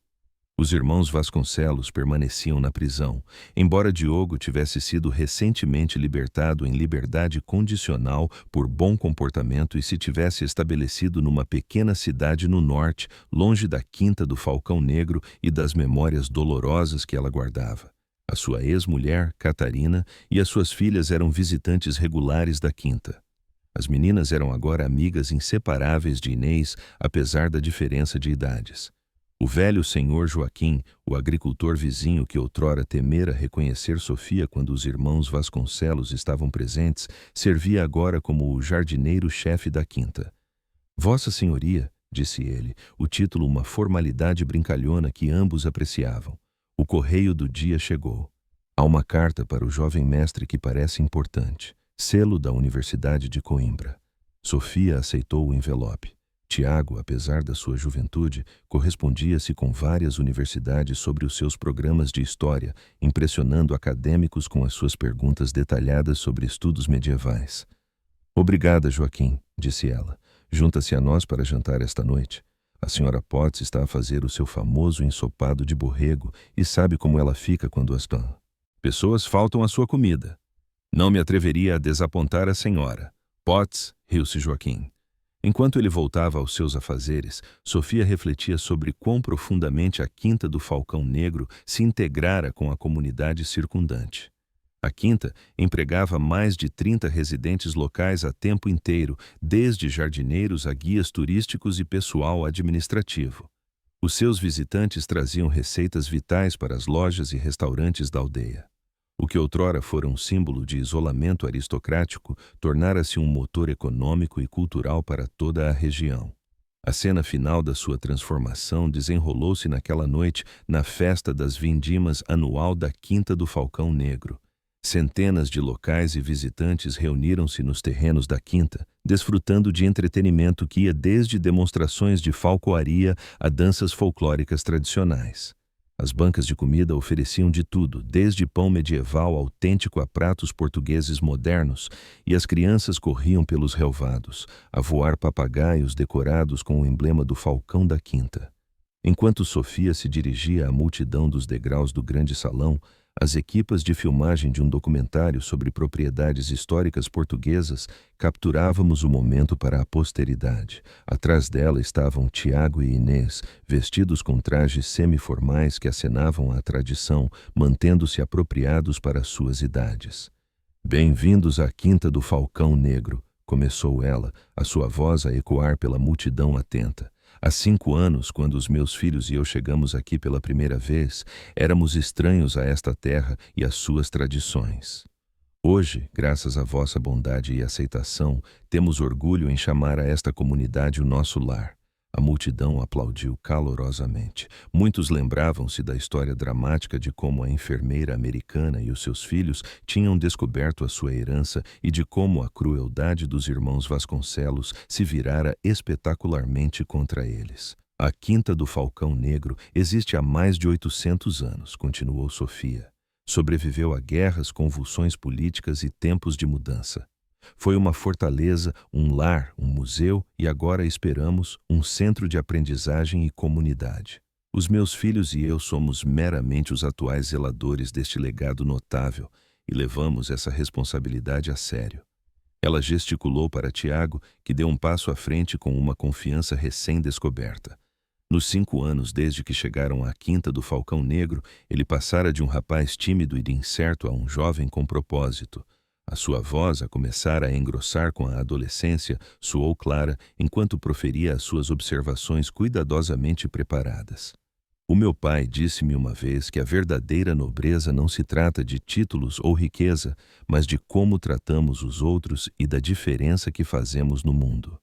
Os irmãos Vasconcelos permaneciam na prisão, embora Diogo tivesse sido recentemente libertado em liberdade condicional por bom comportamento e se tivesse estabelecido numa pequena cidade no norte, longe da quinta do Falcão Negro e das memórias dolorosas que ela guardava. A sua ex-mulher, Catarina, e as suas filhas eram visitantes regulares da quinta. As meninas eram agora amigas inseparáveis de Inês, apesar da diferença de idades. O velho senhor Joaquim, o agricultor vizinho que outrora temera reconhecer Sofia quando os irmãos Vasconcelos estavam presentes, servia agora como o jardineiro-chefe da quinta. Vossa Senhoria, disse ele, o título uma formalidade brincalhona que ambos apreciavam. O correio do dia chegou. Há uma carta para o jovem mestre que parece importante. Selo da Universidade de Coimbra. Sofia aceitou o envelope. Tiago, apesar da sua juventude, correspondia-se com várias universidades sobre os seus programas de história, impressionando acadêmicos com as suas perguntas detalhadas sobre estudos medievais. Obrigada, Joaquim, disse ela. Junta-se a nós para jantar esta noite. A senhora Potts está a fazer o seu famoso ensopado de borrego e sabe como ela fica quando as pessoas faltam à sua comida. Não me atreveria a desapontar a senhora. Potts, riu-se Joaquim. Enquanto ele voltava aos seus afazeres, Sofia refletia sobre quão profundamente a Quinta do Falcão Negro se integrara com a comunidade circundante. A quinta empregava mais de 30 residentes locais a tempo inteiro, desde jardineiros a guias turísticos e pessoal administrativo. Os seus visitantes traziam receitas vitais para as lojas e restaurantes da aldeia. O que outrora fora um símbolo de isolamento aristocrático, tornara-se um motor econômico e cultural para toda a região. A cena final da sua transformação desenrolou-se naquela noite na festa das vindimas anual da Quinta do Falcão Negro. Centenas de locais e visitantes reuniram-se nos terrenos da quinta, desfrutando de entretenimento que ia desde demonstrações de falcoaria a danças folclóricas tradicionais. As bancas de comida ofereciam de tudo, desde pão medieval autêntico a pratos portugueses modernos, e as crianças corriam pelos relvados, a voar papagaios decorados com o emblema do falcão da quinta. Enquanto Sofia se dirigia à multidão dos degraus do grande salão, as equipas de filmagem de um documentário sobre propriedades históricas portuguesas capturávamos o momento para a posteridade. Atrás dela estavam Tiago e Inês, vestidos com trajes semiformais que acenavam à tradição, mantendo-se apropriados para suas idades. Bem-vindos à Quinta do Falcão Negro, começou ela, a sua voz a ecoar pela multidão atenta. Há 5 anos, quando os meus filhos e eu chegamos aqui pela primeira vez, éramos estranhos a esta terra e às suas tradições. Hoje, graças à vossa bondade e aceitação, temos orgulho em chamar a esta comunidade o nosso lar. A multidão aplaudiu calorosamente. Muitos lembravam-se da história dramática de como a enfermeira americana e os seus filhos tinham descoberto a sua herança e de como a crueldade dos irmãos Vasconcelos se virara espetacularmente contra eles. A Quinta do Falcão Negro existe há mais de 800 anos, continuou Sofia. Sobreviveu a guerras, convulsões políticas e tempos de mudança. Foi uma fortaleza, um lar, um museu e agora esperamos um centro de aprendizagem e comunidade. Os meus filhos e eu somos meramente os atuais zeladores deste legado notável e levamos essa responsabilidade a sério. Ela gesticulou para Tiago, que deu um passo à frente com uma confiança recém-descoberta. Nos 5 anos desde que chegaram à Quinta do Falcão Negro, ele passara de um rapaz tímido e incerto a um jovem com propósito. A sua voz, a começar a engrossar com a adolescência, soou clara enquanto proferia as suas observações cuidadosamente preparadas. O meu pai disse-me uma vez que a verdadeira nobreza não se trata de títulos ou riqueza, mas de como tratamos os outros e da diferença que fazemos no mundo.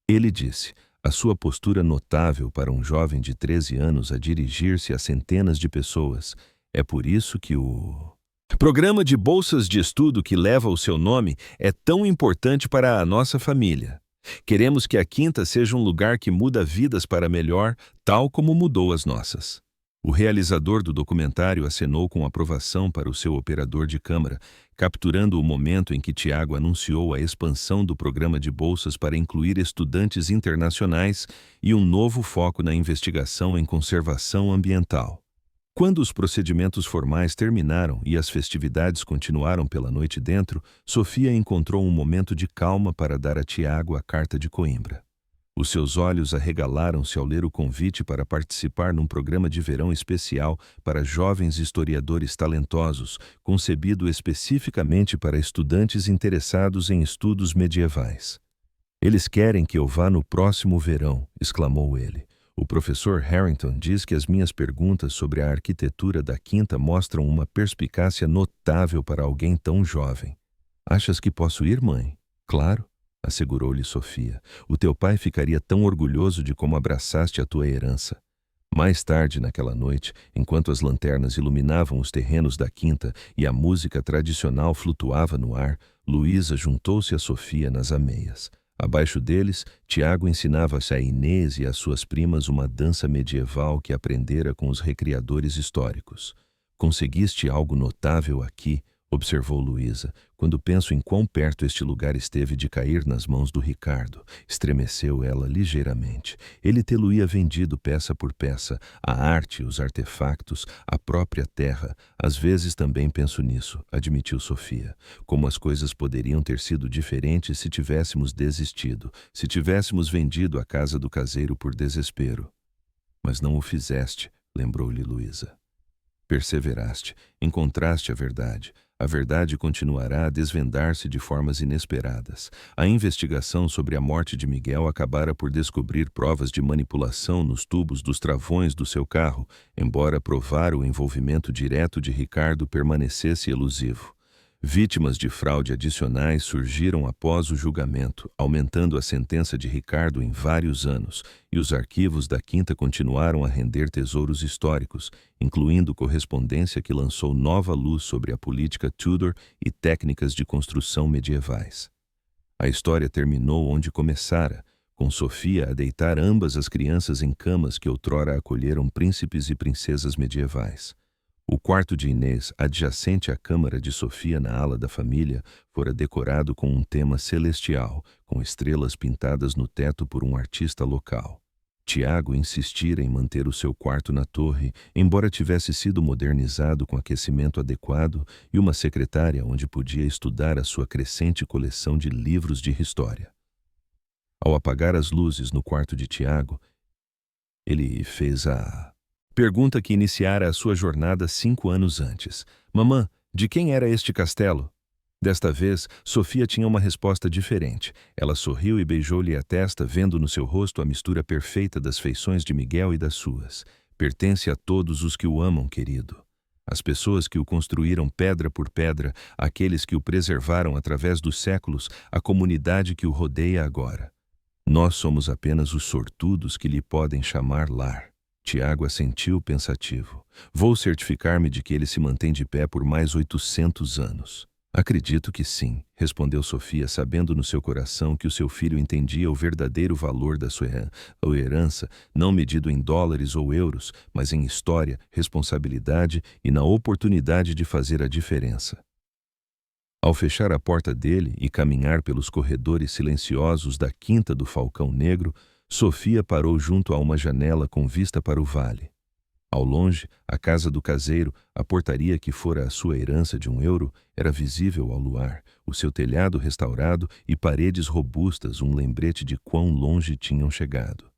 Ele disse, a sua postura notável para um jovem de 13 anos a dirigir-se a centenas de pessoas. É por isso que o programa de bolsas de estudo que leva o seu nome é tão importante para a nossa família. Queremos que a Quinta seja um lugar que muda vidas para melhor, tal como mudou as nossas. O realizador do documentário acenou com aprovação para o seu operador de câmara, capturando o momento em que Tiago anunciou a expansão do programa de bolsas para incluir estudantes internacionais e um novo foco na investigação em conservação ambiental. Quando os procedimentos formais terminaram e as festividades continuaram pela noite dentro, Sofia encontrou um momento de calma para dar a Tiago a carta de Coimbra. Os seus olhos arregalaram-se ao ler o convite para participar num programa de verão especial para jovens historiadores talentosos, concebido especificamente para estudantes interessados em estudos medievais. "Eles querem que eu vá no próximo verão", exclamou ele. "O professor Harrington diz que as minhas perguntas sobre a arquitetura da quinta mostram uma perspicácia notável para alguém tão jovem." "Achas que posso ir, mãe?" "Claro", assegurou-lhe Sofia. "O teu pai ficaria tão orgulhoso de como abraçaste a tua herança." Mais tarde naquela noite, enquanto as lanternas iluminavam os terrenos da quinta e a música tradicional flutuava no ar, Luísa juntou-se a Sofia nas ameias. Abaixo deles, Tiago ensinava-se a Inês e às suas primas uma dança medieval que aprendera com os recriadores históricos. "Conseguiste algo notável aqui", observou Luísa. "Quando penso em quão perto este lugar esteve de cair nas mãos do Ricardo." Estremeceu ela ligeiramente. "Ele tê-lo-ia vendido peça por peça, a arte, os artefactos, a própria terra. Às vezes também penso nisso", admitiu Sofia. "Como as coisas poderiam ter sido diferentes se tivéssemos desistido, se tivéssemos vendido a casa do caseiro por desespero." "Mas não o fizeste", lembrou-lhe Luísa. "Perseveraste, encontraste a verdade. A verdade continuará a desvendar-se de formas inesperadas. A investigação sobre a morte de Miguel acabara por descobrir provas de manipulação nos tubos dos travões do seu carro, embora provar o envolvimento direto de Ricardo permanecesse elusivo. Vítimas de fraude adicionais surgiram após o julgamento, aumentando a sentença de Ricardo em vários anos, e os arquivos da quinta continuaram a render tesouros históricos, incluindo correspondência que lançou nova luz sobre a política Tudor e técnicas de construção medievais. A história terminou onde começara, com Sofia a deitar ambas as crianças em camas que outrora acolheram príncipes e princesas medievais. O quarto de Inês, adjacente à câmara de Sofia na ala da família, fora decorado com um tema celestial, com estrelas pintadas no teto por um artista local. Tiago insistira em manter o seu quarto na torre, embora tivesse sido modernizado com aquecimento adequado e uma secretária onde podia estudar a sua crescente coleção de livros de história. Ao apagar as luzes no quarto de Tiago, ele fez a pergunta que iniciara a sua jornada 5 anos antes. "Mamã, de quem era este castelo?" Desta vez, Sofia tinha uma resposta diferente. Ela sorriu e beijou-lhe a testa, vendo no seu rosto a mistura perfeita das feições de Miguel e das suas. "Pertence a todos os que o amam, querido. As pessoas que o construíram pedra por pedra, aqueles que o preservaram através dos séculos, a comunidade que o rodeia agora. Nós somos apenas os sortudos que lhe podem chamar lar." Tiago assentiu pensativo. "Vou certificar-me de que ele se mantém de pé por mais 800 anos. "Acredito que sim", respondeu Sofia, sabendo no seu coração que o seu filho entendia o verdadeiro valor da sua herança, não medido em dólares ou euros, mas em história, responsabilidade e na oportunidade de fazer a diferença. Ao fechar a porta dele e caminhar pelos corredores silenciosos da Quinta do Falcão Negro, Sofia parou junto a uma janela com vista para o vale. Ao longe, a casa do caseiro, a portaria que fora a sua herança de €1, era visível ao luar, o seu telhado restaurado e paredes robustas, um lembrete de quão longe tinham chegado.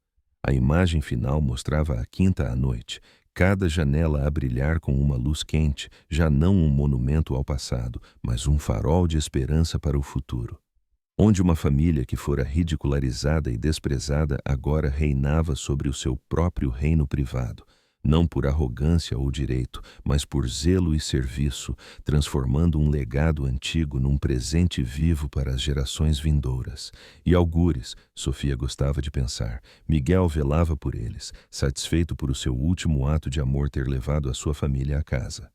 A imagem final mostrava a quinta à noite, cada janela a brilhar com uma luz quente, já não um monumento ao passado, mas um farol de esperança para o futuro. Onde uma família que fora ridicularizada e desprezada agora reinava sobre o seu próprio reino privado, não por arrogância ou direito, mas por zelo e serviço, transformando um legado antigo num presente vivo para as gerações vindouras. E algures, Sofia gostava de pensar, Miguel velava por eles, satisfeito por o seu último ato de amor ter levado a sua família à casa.